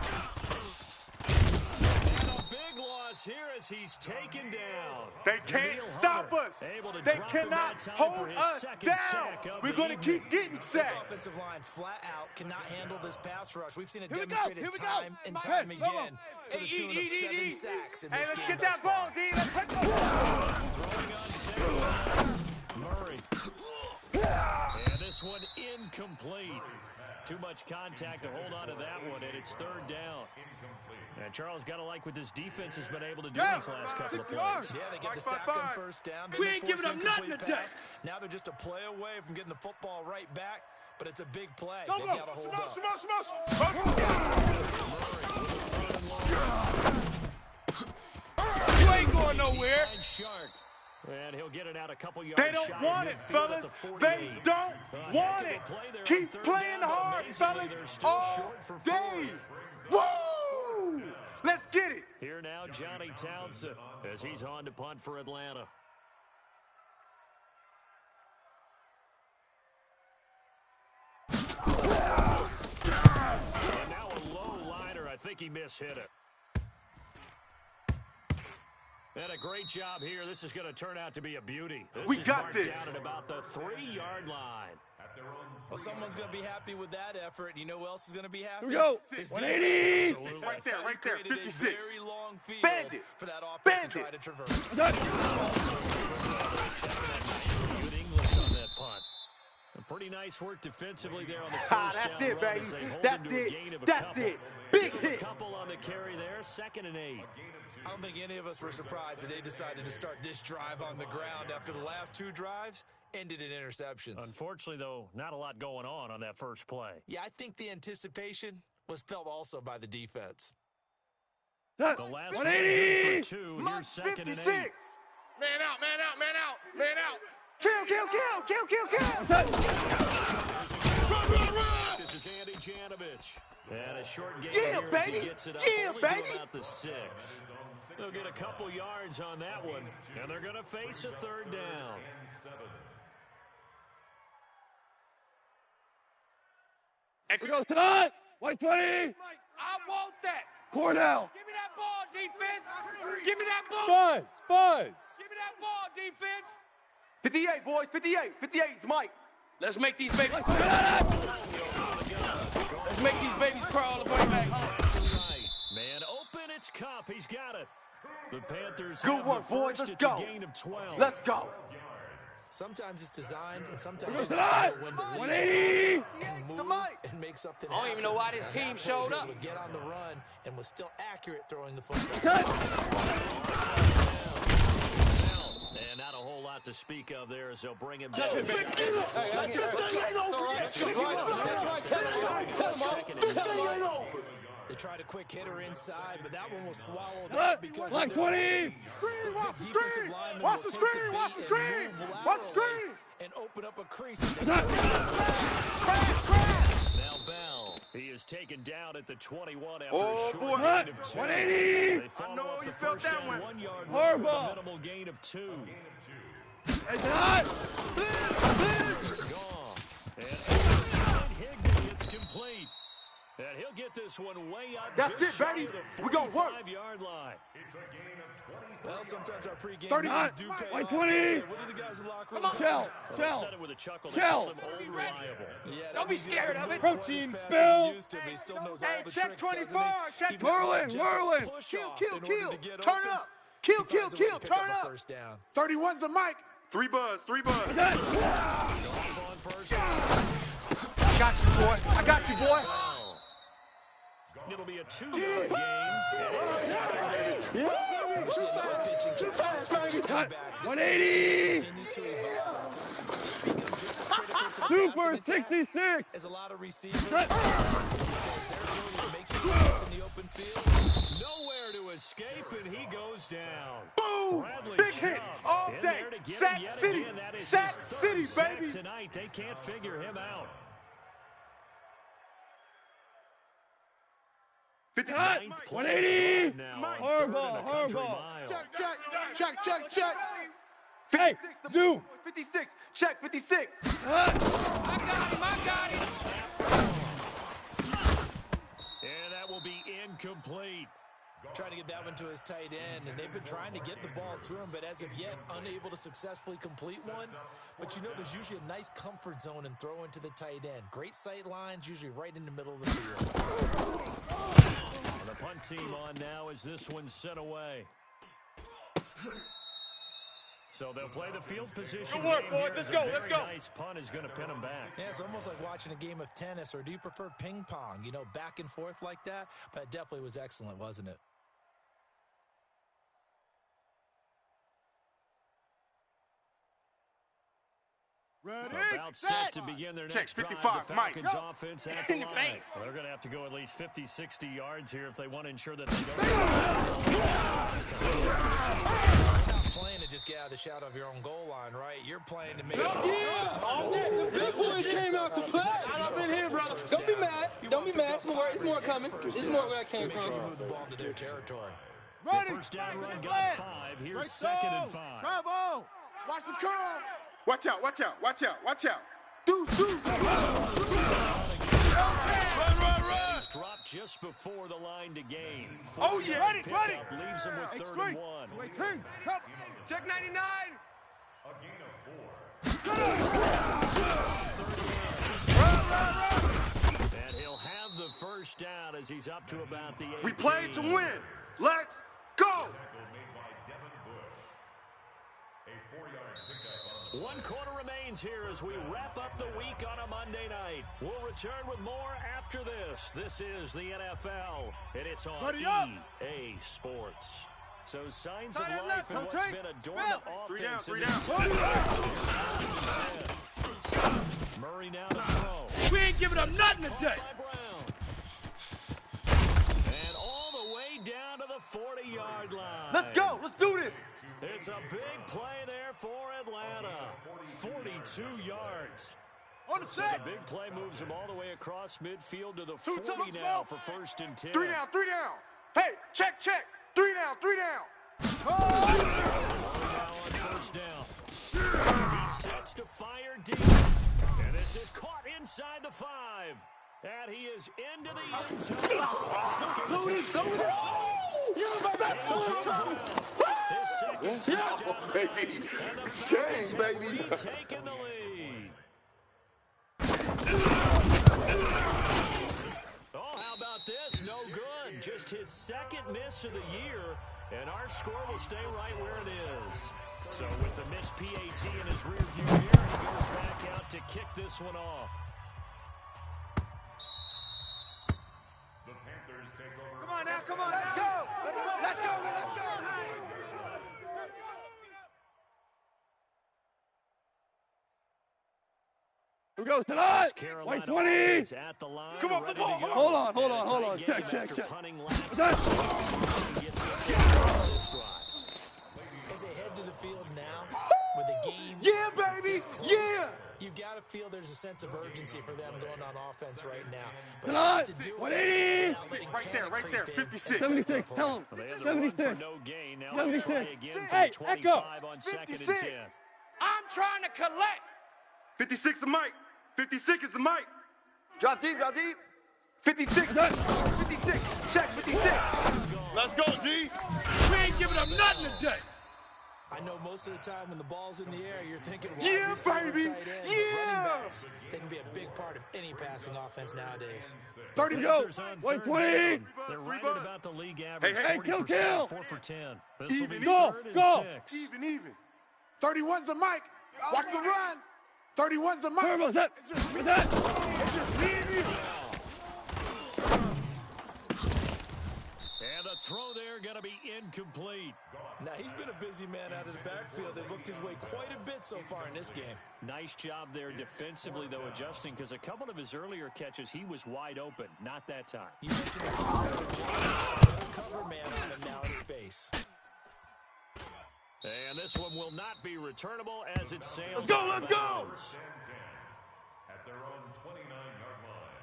And a big loss here as he's taken down. They can't Neil stop Hunter us. able to They drop him cannot that time hold for his us second down. sack of We're the going to evening. keep getting This sacks. offensive line flat out cannot handle this pass rush. We've seen it Here we go, demonstrated here we go. time and Hey, time come on. again to the Hey, tune of 7 sacks in Hey, this let's game get thus that ball, far. D. Let's hit the ball. Throwing on second. Murray. And this one incomplete. Too much contact to hold on to that one, and it's 3rd down. And Charles got to like what this defense has been able to do these last couple of 60 plays. yards. Yeah, they get the Five, sack five, on five. first down. We Then ain't they giving force them nothing incomplete today. pass. Now they're just a play away from getting the football right back, but it's a big play. Go, They go. got to hold Smash, up. You ain't going nowhere. Finds Shark. And he'll get it out a couple yards. They don't shy want of it, midfield fellas. at the 48. They don't Heck want of a it. play there on Keep 3rd playing down, but hard, amazingly, fellas, they're still all short for day. 4th. Woo! Let's get it. Here now, Johnny Townsend, as he's on to punt for Atlanta. And now a low liner. I think he mishit it. And a great job here. This is going to turn out to be a beauty. We got this. Down at about the 3-yard line. Well, someone's going to be happy with that effort. You know who else is going to be happy? Here we go. His 180. defense. Right there, 56. A very long field Bandit. for that offense to try to traverse. Good English on that punt. Pretty nice work defensively there on the first that's down it, run baby. as they hold That's him to a it. gain of a That's couple. it. Big Give him hit. a couple on the carry there. 2nd and 8. I don't think any of us were surprised that they decided to start this drive on the ground after the last 2 drives ended in interceptions. Unfortunately, though, not a lot going on that first play. Yeah, I think the anticipation was felt also by the defense. The last 180. One for 2. Here's 2nd and 8. Man out, man out, man out, man out. Kill. This is Andy Janovich. And a short gain Yeah, here as he baby. gets it up Yeah, only to baby. about the 6. They'll get a couple yards on that one, and they're going to face a 3rd down. We go tonight. 120. I want that. Cornell. Give me that ball, defense. Give me that ball. Buzz. Give me that ball, defense. 58, boys, 58. 58 is Mike. Let's make these babies. Let's make these babies crawl the way back home. Right. Man, open, it's Cup. He's got it. The Panthers Good have work, the boys. first. Let's It's a go. gain of 12. Let's go. Sometimes it's designed, and sometimes Go it's tonight. when to 180. The Mike. and make something I don't even know why this happen. team And that showed plays up. able to get on the run and was still accurate throwing the football. Cut. And not a whole lot to speak of there as they'll bring him down. This thing ain't over yet. This thing ain't over. They tried a quick hitter inside, but that one was swallowed Cut. up because Black of their- 20. Screen, watch the defensive screen. lineman Watch will the take screen. the Watch the beat screen. and move Watch the laterally screen. and open up a crease. Crash. Now Bell, he is taken down at the 21 after Oh, a short boy. gain of 2. 180. They follow I know up you the felt first that down one. 1 yard Horrible. with a minimal gain of 2. Hey, tonight. Gone. And Higdon gets complete. And he'll get this one way up. That's just it, shy baby. of the We gonna work. 45-yard line. Well, sometimes our pregame 39. meetings do pay off. 120. What do the guys in the locker room Come on. say? Shell. They said it with a chuckle. They Shell. called him old reliable. Yeah, Don't be scared of it. Protein spill. He still knows Hey, all the check tricks, 24, doesn't he? check Even got a Merlin, gentle Merlin. push Kill, off kill, in order kill. to get Turn open. up. Kill, He kill, finds a way to kill. pick up Turn a up. first down. 31's the Mike. 3 buzz, 3 buzz. On first. I got you, boy. I got you, boy. It'll be a 2-yard gain. And it's a 2nd down. We're seeing another pitching change. Cut. This 180. continues to evolve. Become just as critical to the Super passing attack 66. as a lot of receivers. Cut. Because their ability to make the pass in the open field. Nowhere to escape, and he goes down. Boom. Bradley Big Chubb hits all in day. there to get Sack him yet City. again. That is Sack his City, third sack baby. tonight. They can't figure him out. 59. Ninth 180. now. Horrible, Third and a country horrible. mile. Check. Hey, 56, zoom. 56. Check 56. Cut. I got him. And that will be incomplete. Trying to get that one to his tight end, and they've been trying to get the ball to him, but as of yet, unable to successfully complete one. But you know, there's usually a nice comfort zone in throwing to the tight end. Great sight lines, usually right in the middle of the field. And the punt team on now as this one's sent away. So they'll play the field position. Good work, game boys. here Let's as go, a let's very go. Nice punt is going to pin them back. Yeah, it's almost like watching a game of tennis, or do you prefer ping pong? You know, back and forth like that? But it definitely was excellent, wasn't it? Ready? About set to begin their Check next drive. 55, The Mike. Falcons Go. offense at the In your line. face. Well, they're going to have to go at least 50, 60 yards here if they want to ensure that they don't. You're not playing to just get out of the shadow of your own goal line, right? You're playing to make sure. The big boys came out to play. I'm in here, brother. Don't be mad. Don't be mad. It's more coming. It's more where I came from. Move the ball into their territory. The first down run got 5. Here's 2nd and 5. Travel. Watch the curl. Watch out, watch out, watch out, watch out. Deuce. Run. He's dropped just before the line to gain. Oh, yeah. Ready. Leaves him with 3rd and 1. Check 99. A gain of 4. And he'll have the first down as he's up to about the 18. We played to win. Let's go. Tackle made by Devin Bush. A 4-yard pickup on the 1 quarter remains here as we wrap up the week on a Monday night. We'll return with more after this. This is the NFL, and it's on EA Sports. So signs of life in what's been a dormant offense. 3 down. Murray now to throw. We ain't giving up nothing today. And all the way down to the 40-yard line. Let's go. Let's do this. It's a big play there for Atlanta. 42 yards. On the So set. the big play moves him all the way across midfield to the 2 40 now for 1st and 10. 3 down. Hey, check. 3 down. Now on 1st down. He sets to fire deep. And this is caught inside the 5. And he is into the end zone. His second touchdown. Baby. And the It's Falcons game, have baby. retaken the lead. Oh, how about this? No good. Just his 2nd miss of the year. And our score will stay right where it is. So with the missed PAT in his rearview mirror, he goes back out to kick this one off. The Panthers take over. Come on now. Let's go. Here we go tonight. Carolina 20. offense at the line. Come on, ready the ball. to go. Hold on. And a tight game Check. after punting last Done. time. He gets the this drive. As they head to the field now, with the game Yeah, baby. this close, Yeah. you got to feel there's a sense of urgency for them going on offense right now. But Tonight, to do it 180. without letting Right there, panic creep in, 56. 76. Tell him. Well, they had the run 76. for no gain. Now they'll try 76. again Hey, for Echo. 25 on 2nd and 56. 10. I'm trying to collect. 56 the mic. 56 is the mic. Drop deep. 56. Done. 56. Check 56. Let's go, D. We ain't giving up nothing today. I know most of the time when the ball's in the air, you're thinking, Yeah, receiver, baby. tight end, but Yeah. running backs, they can be a big part of any passing offense nowadays. 30 Go. Panthers on 3rd 120. down. They're right at about the league average. Hey, 40%, kill. 4 for 10. This will be Even, 3rd and go. 6. Even. 31's the mic. Watch the run. 31's the mic. Turbo set. It's just me. Set. It's just me and you. And the throw there going to be incomplete. Now, he's been a busy man out of the backfield. They've looked his way quite a bit so far in this game. Nice job there defensively, though, adjusting, because a couple of his earlier catches, he was wide open. Not that time. You mentioned the cover man on him now in space. And this one will not be returnable as it sails. Let's go. out of bounds. 10-10 at their own 29-yard line.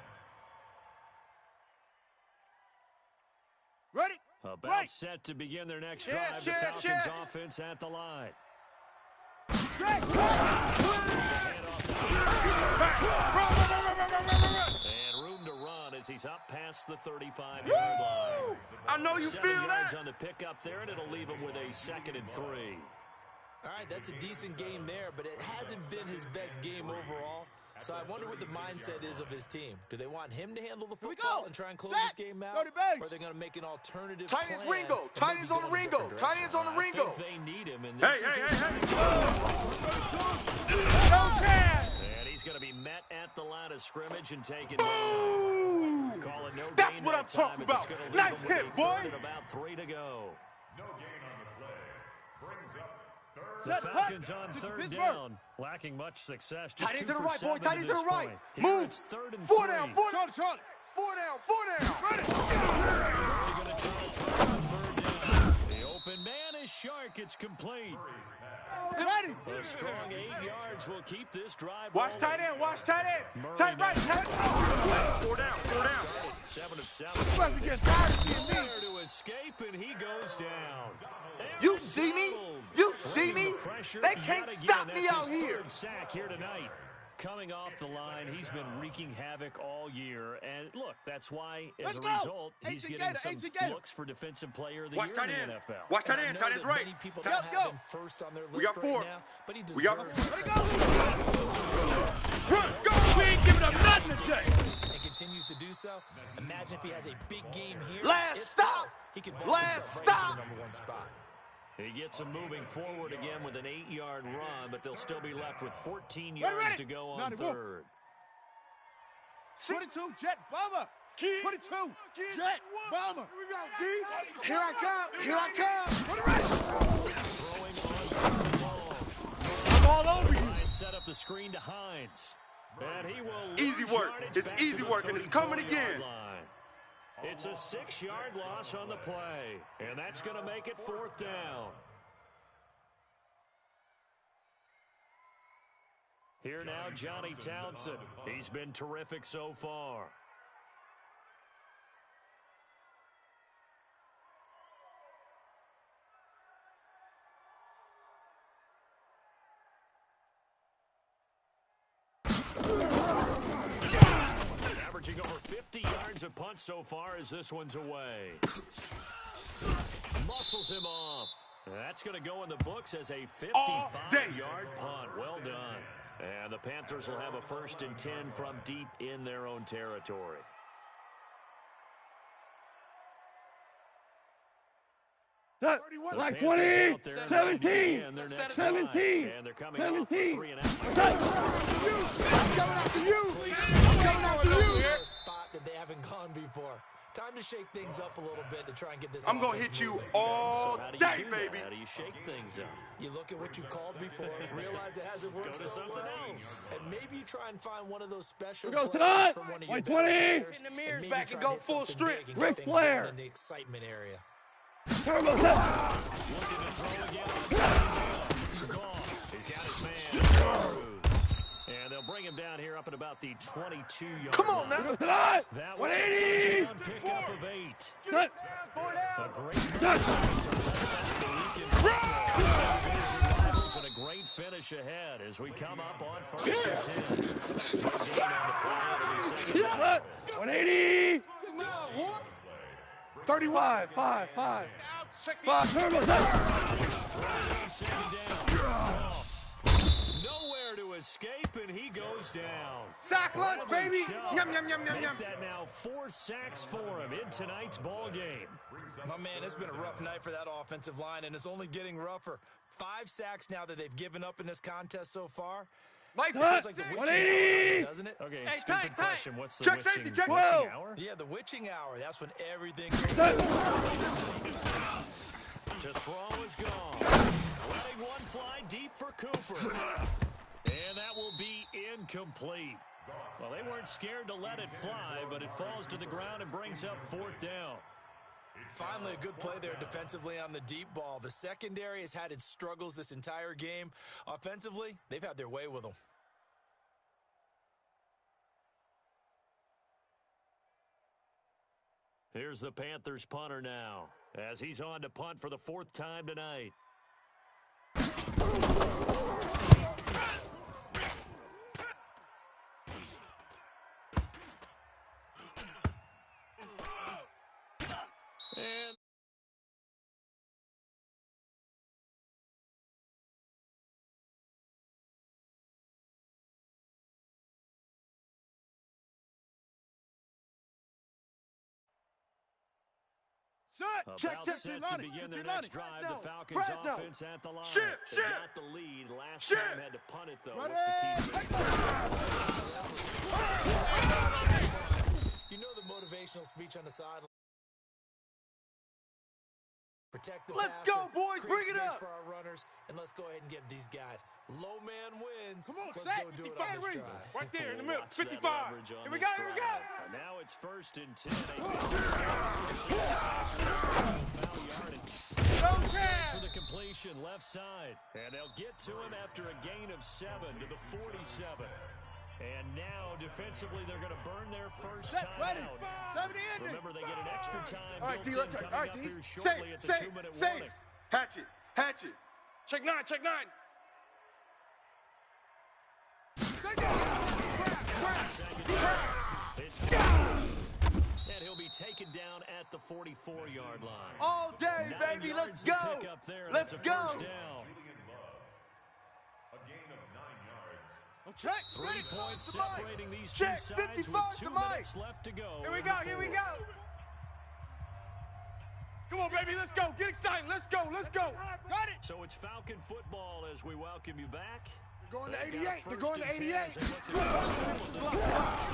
Ready? About set to begin their next drive. The Falcons offense at the line. And room to run as he's up past the 35-yard line. I know you 7 feel yards that. on the pickup there, and it'll leave him with a 2nd and 3. All right, that's a decent game there, but it hasn't been his best game overall. So I wonder what the mindset is of his team. Do they want him to handle the football and try and close this game out? Or are they going to make an alternative Tight ends plan? Ringo. Tight ends on the Ringo. Tight ends on the Ringo. I think they need him, and this is his No chance. And he's going to be met at the line of scrimmage and taken down. Call it no That's gain what that I'm talking time as it's about. gonna leave Nice him with hit, a boy. third and about 3 to go. No gain on the play. Brings up The third. Falcons on 3rd down, lacking much success. Just Tight ends 2 to the for right, boy. 7 Tight ends to the this right. point. Here Move. it's 3rd and 4 3. down. 4 down. 4 down. Ready? They're gonna try to throw on 3rd down. The open man is Shark. It's complete. Ready? A strong 8 yards will keep this drive Watch rolling. tight end. Watch tight end. Murray Tight now. right. Tight. 4 down. 4 down. 7. Nowhere to escape, and he goes down. You see me? You see me? They can't stop me out here. Sack here tonight. Coming off the line, he's been wreaking havoc all year. And look, that's why, as a result, he's getting some looks for Defensive Player of the Year in the NFL. Watch tight end. Tight end's right. People don't have him first on their list We got 4. right now, but he We got deserves 4. it. Run, go! We ain't giving up nothing today. And continues to do so. Imagine if he has a big game here. Last If stop. So, he could vault Last himself right stop. into the number 1 spot. He gets him moving forward again with an 8-yard run, but they'll still be left with 14 yards to go on third. 22, jet bomber. 22, jet bomber. Here I come. Here I come. I'm all over you. Set up the screen to Hines. And he will Easy work. It's easy work, and it's coming again. It's a 6-yard loss on the play, and that's going to make it 4th down. Here now, Johnny Townsend. He's been terrific so far. Averaging over 50 yards a punt so far as this one's away. Muscles him off. That's going to go in the books as a 55-yard punt. Well done. And the Panthers will have a 1st and 10 from deep in their own territory. Like 20, 17, 17, And they're coming 17. off for 3 and out. I'm coming after you. I'm coming after you. A spot that they haven't gone before. Time to shake things up a little bit to try and get this. I'm going to offense hit you moving. all So how do you day, do that? baby. How do you shake things up? You look at what you called before, realize it hasn't worked Go to so something well, else. and maybe you try and find one of those special Here goes plays tonight. from one of your White better 20. players, Getting the mirrors maybe back try and go hit full something strip. big and Ric get things Flair. going in the excitement area. Turbo set. Looking to throw again. He's got his man. And they'll bring him down here up at about the 22-yard Come on line. now. Here goes tonight. That was a 180. first down pickup of 8. Set. A great and a great finish ahead as we come up on 1st and 10. No gain on the play. It'll be 2nd down. 180. 35, 5, 5. 5, turbo set. 2nd down. Nowhere to escape, and he goes down. Sack lunch, baby. Chubb. Yum, yum, yum, yum, Make yum. that now 4 sacks for him in tonight's ball game. My man, it's been a rough night for that offensive line, and it's only getting rougher. 5 sacks now that they've given up in this contest so far. Mike, It feels like the witching 180. hour, doesn't it? Okay, Hey, stupid tight. question. What's the Check witching, safety, check. witching 12. hour? Yeah, the witching hour. That's when everything goes Set. To throw is gone. Letting one fly deep for Cooper. And that will be incomplete. Well, they weren't scared to let it fly, but it falls to the ground and brings up 4th down. Finally, a good play there defensively on the deep ball. The secondary has had its struggles this entire game. Offensively, they've had their way with them. Here's the Panthers punter now, as he's on to punt for the 4th time tonight. And Check, about check, set to Lonnie. begin their Lonnie. next drive, the Falcons Fresno. offense at the line. Ship, They ship. got the lead. Last Ship. time had to punt it, though. Ready? What's the key to it? You know the motivational speech on the sideline. Protect the Let's passer, go, boys. create Bring it space up. for our runners, and let's go ahead and get these guys. Low man wins. Come on, let's Sack. go do it 55 on this ring. drive. Right there in the We'll middle. watch that 55. leverage on Here we this go, here we go. drive. And now it's 1st and 10. Foul yardage. No For chance. the completion, left side. And they'll get to him after a gain of 7 to the 47. And now, defensively, they're going to burn their first Set, time ready. out. Remember, they get an extra time. All right, T, built let's in all right, coming T. up here shortly at the 2-minute warning. Hatch it. Hatch it. Check 9, check 9. And he'll be taken down at the 44-yard line. All day, 9 baby, yards let's to go. pick up there. Let's That's a go. first down. A gain of 9 yards. Oh, check. 3 points to Mike. separating these Check, two sides 55 with 2 to Mike. minutes left to go. Here we in go, the here we fourth. go. Come on, baby, let's go. Get excited. Let's go, let's go. Got it. So it's Falcon football as we welcome you back. They're going to They've 88. got They're first going to and 10 88. as they look to-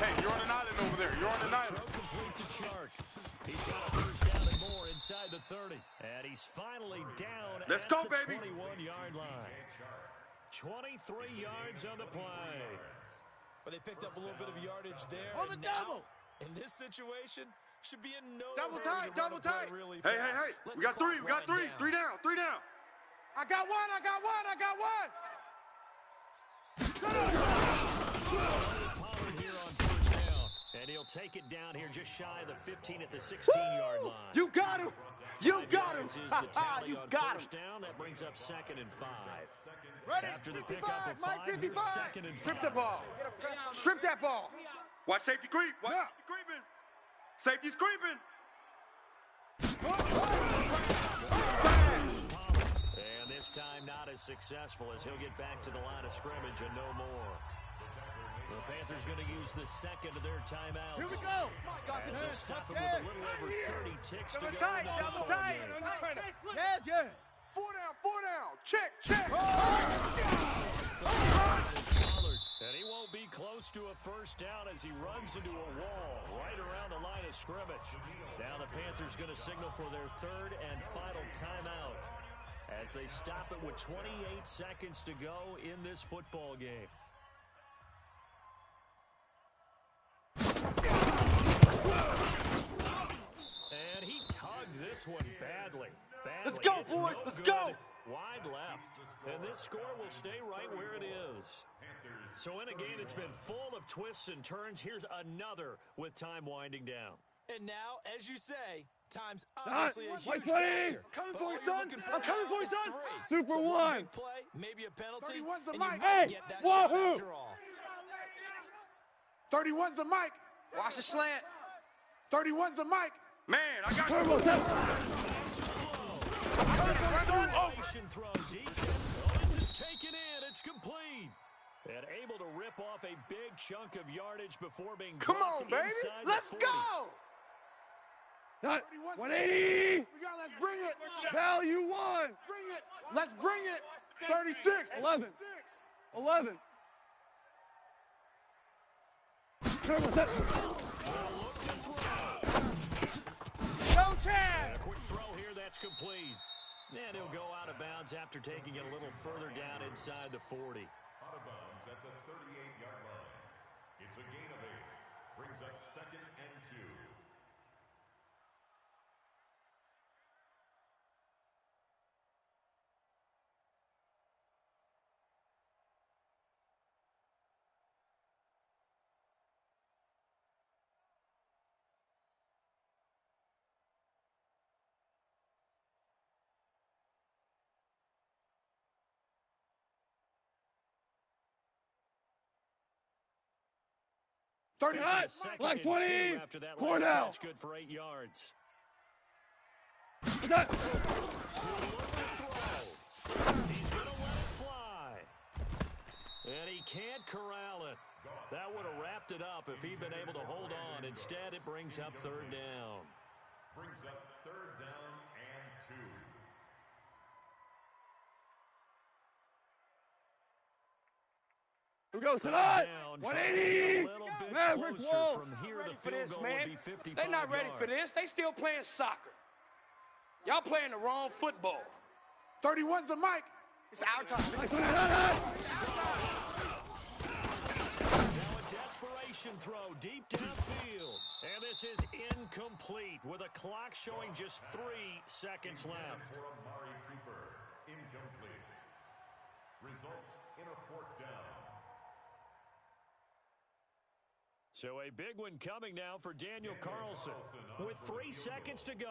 Hey, you're on an island over there. You're on an island. Throw complete to Chark. He's got a first down and more inside the 30. And he's finally down Let's at go, the baby. 21-yard line. 23 yards on the play. But they picked up a little bit of yardage there. On the and now, double. in this situation, should be in no Double hurry tight, to run double a play tight. really Hey, fast. hey, hey. Let We the got 3. clock We got 3. wind down. 3 down. 3 down. I got one, I got one, I got one. Pollard here on first down. And he'll take it down here just shy of the 15 at the 16-yard line. You got him. You 5 got him. yards is the tally You on got him. first down. That brings up 2nd and 5. Ready? After the 55, pickup of Mike, 5, here's 55. 2nd and 5. Strip the ball. Strip that ball. Watch safety creep. Watch Yeah. safety creeping. Safety's creeping. And this time not as successful as he'll get back to the line of scrimmage and no more. The Panthers going to use the second of their timeouts. Here we go. As they'll stop him with a little over 30 ticks to go Double in tight, the double football tight. game. Yes, yes. 4 down. Check, check. Pollard, and he won't be close to a first down as he runs into a wall right around the line of scrimmage. Now the Panthers going to signal for their third and final timeout as they stop it with 28 seconds to go in this football game. And he tugged this one badly. Let's go, It's boys. no Let's good. go. Wide left. And this score will stay right where it is. So in a game that's been full of twists and turns, here's another with time winding down. And now, as you say, time's obviously a huge 120. factor. Coming But for all you, you're son. looking for I'm coming now for you, is son. 3. Super So one one. big play, maybe a penalty, 31's the and you mic. might Hey, get that wahoo. shot after all. 31's the mic. Watch the slant. 31's the mic. Man, I got you. Coming for you, son. Over. Elevation throw deep. Oh, this is taken in. It's complete. And able to rip off a big chunk of yardage before being Come dropped on, baby. inside Let's the 40. go. 180. We got. Let's bring it. Value 1. Bring it. Let's bring it. 36. 11. 11. Go, Chad. A quick throw here, that's complete. And he'll go out of bounds after taking it a little further down inside the 40. Out of bounds at the 38-yard line. It's a gain of 8. Brings up 2nd and 2. Black 20. After that Four last down. catch, good for 8 yards. Is that? He's going to let it fly. And he can't corral it. That would have wrapped it up if he'd been able to hold on. Instead, it brings up 3rd down. Brings up 3rd down and 2. Who goes tonight? Down, 180. Maverick Wall. From here, the for field this, goal man. would be 55 They not ready for yards. this. They still playing soccer. Y'all playing the wrong football. 31's the mic. It's our time. Now a desperation throw deep downfield. And this is incomplete with a clock showing just 3 seconds left. For Amari Cooper, incomplete. Results in a 4th down. So a big one coming now for Daniel Carlson. With 3 seconds to go.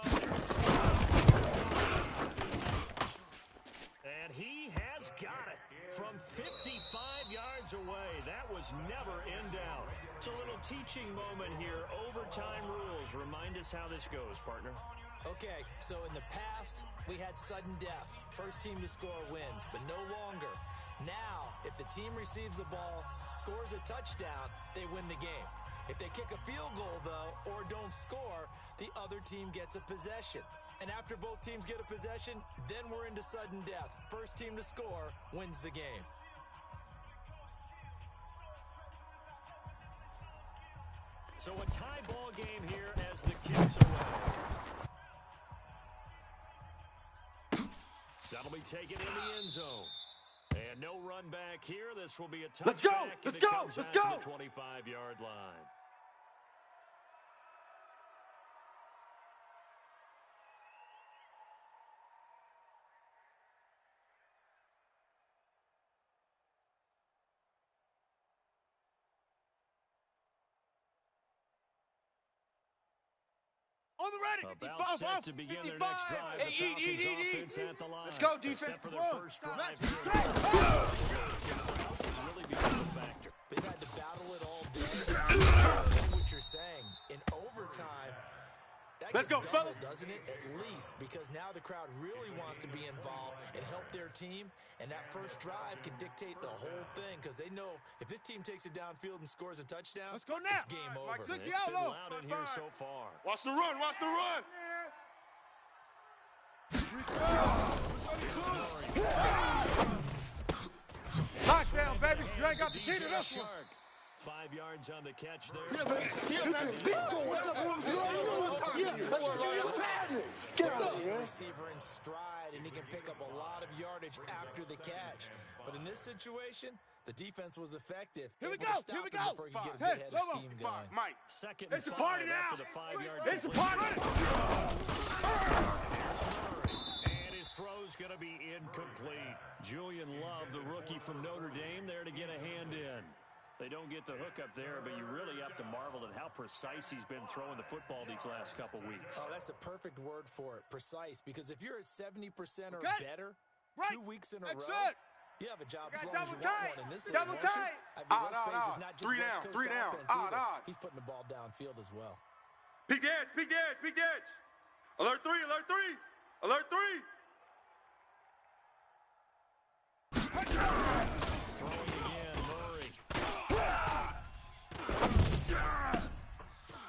And he has got it from 55 yards away. That was never in doubt. It's a little teaching moment here. Overtime rules. Remind us how this goes, partner. Okay, so in the past, we had sudden death. First team to score wins, but no longer. Now, if the team receives the ball, scores a touchdown, they win the game. If they kick a field goal, though, or don't score, the other team gets a possession. And after both teams get a possession, then we're into sudden death. First team to score wins the game. So a tie ball game here as the kick's away. That'll be taken in the end zone. And no run back here. This will be a touchback. Let's go! Let's go! Let's go! To the 25-yard line. On the ready. About set to begin their next drive. The Falcons offense at the line. Let's go, defense. Except for their first drive. Really become a factor. They've had to battle it all day. I know what you're saying. In overtime, that Let's gets go, doubled, fellas. doesn't it? At least, because now the crowd really wants to be involved and help their team. And that first drive can dictate the whole thing, because they know if this team takes it downfield and scores a touchdown, Let's go now. it's game over. It's been loud in here so far. Watch the run. Watch the run. Lockdown, baby. You ain't got the key to this one. 5 yards on the catch there. Get out of here. Receiver in stride, and he can pick up a lot of yardage after the catch. But in this situation, the defense was effective. Here we Able go. to stop Here we him go. Before he could get a Hey, good head of Lobo. steam going. Mike. Second It's a and party 5 now. after the 5-yard It's a completion. party. And his throw's going to be incomplete. Julian Love, the rookie from Notre Dame, there to get a hand in. They don't get the hook up there, but you really have to marvel at how precise he's been throwing the football these last couple weeks. Oh, that's a perfect word for it, precise. Because if you're at 70% or better, Right. 2 weeks in a That's row, it. you have a job as Got long as you double want tight. one. In this Double motion, tight. West Phase is not just Three West down, Coast three down. offense either. He's putting the ball downfield as well. Peek the edge. Peek the edge. Peek the edge. Alert 3. Alert 3. Alert 3. Throwing again, Murray.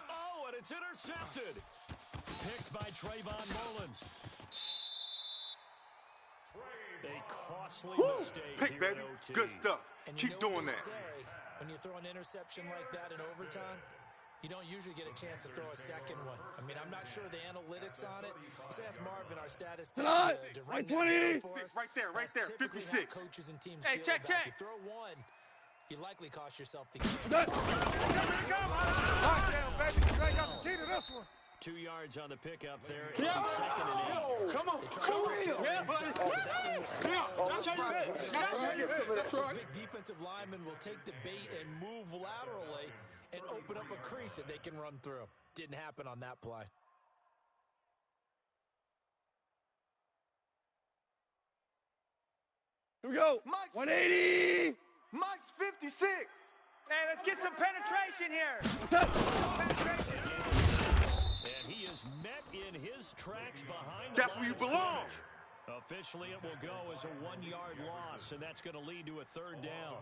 Oh, and it's intercepted. Picked by Trayvon Mullen. A costly mistake Pick, here baby. in OT. Good stuff. And you Keep know doing what that. they say, when you throw an interception like that in overtime, you don't usually get a chance to throw a second one. I mean, I'm not sure the analytics on it. Let's ask Marvin, our statistician, to run that down for us. Right there, right That's there. typically 56. how coaches and teams Hey, feel check, about check. You throw one, you likely cost yourself the game. Lockdown, baby. You ain't got the key to this one. 2 yards on the pickup there. It'll be second and 8. Come on. Come here. This big defensive lineman will take the bait and move laterally and open up a crease that they can run through. Didn't happen on that play. Here we go. 180. Mike's 56. Hey, let's get some penetration here. And he is met in his tracks behind the That's where you line of belong. scrimmage. Officially, it will go as a 1-yard loss, and that's going to lead to a third down.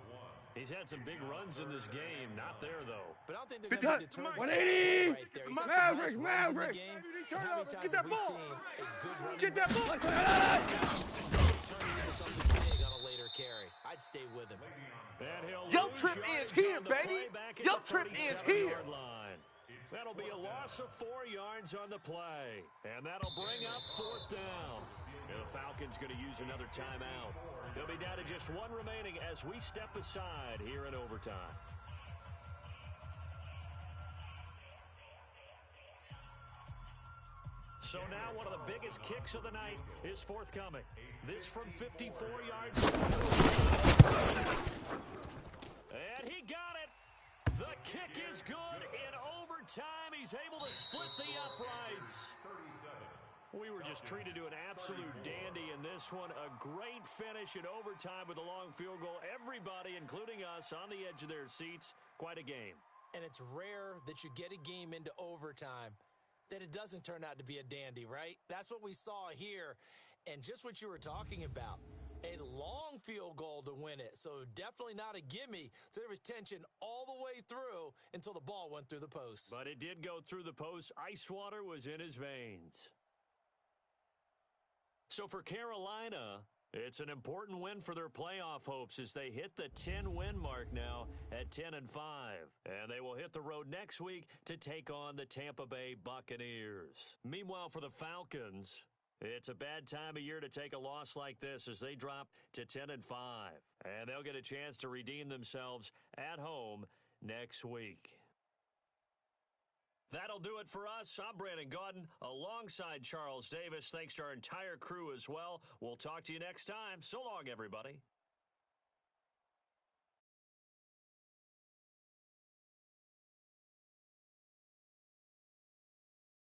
He's had some big runs in this game. Not there, though. But I don't think they're going to be deterred by that 180. right there. He's had some Maverick, nice runs in the Maverick. game. Baby, And turn how many up. times Get that have we ball. seen a good running Get that ball. back turn into something big on a later carry? I'd stay with him. And he'll Yo lose trip yardage is here, on the baby. play back at Yo the trip is 37-yard here. line. That'll be a loss of 4 yards on the play. And that'll bring up fourth down. And the Falcons going to use another timeout. They'll be down to just one remaining as we step aside here in overtime. So now one of the biggest kicks of the night is forthcoming. This from 54 yards. And he got it. The kick is is good in overtime. He's able to split the uprights. We were just treated to an absolute dandy in this one. A great finish in overtime with a long field goal. Everybody, including us, on the edge of their seats. Quite a game. And it's rare that you get a game into overtime that it doesn't turn out to be a dandy, right? That's what we saw here. And just what you were talking about, a long field goal to win it. So definitely not a gimme. So there was tension all the way through until the ball went through the post. But it did go through the post. Ice water was in his veins. So for Carolina, it's an important win for their playoff hopes as they hit the 10-win mark now at 10-5. And they will hit the road next week to take on the Tampa Bay Buccaneers. Meanwhile, for the Falcons, it's a bad time of year to take a loss like this as they drop to 10-5. And they'll get a chance to redeem themselves at home next week. That'll do it for us. I'm Brandon Gaudin alongside Charles Davis. Thanks to our entire crew as well. We'll talk to you next time. So long, everybody.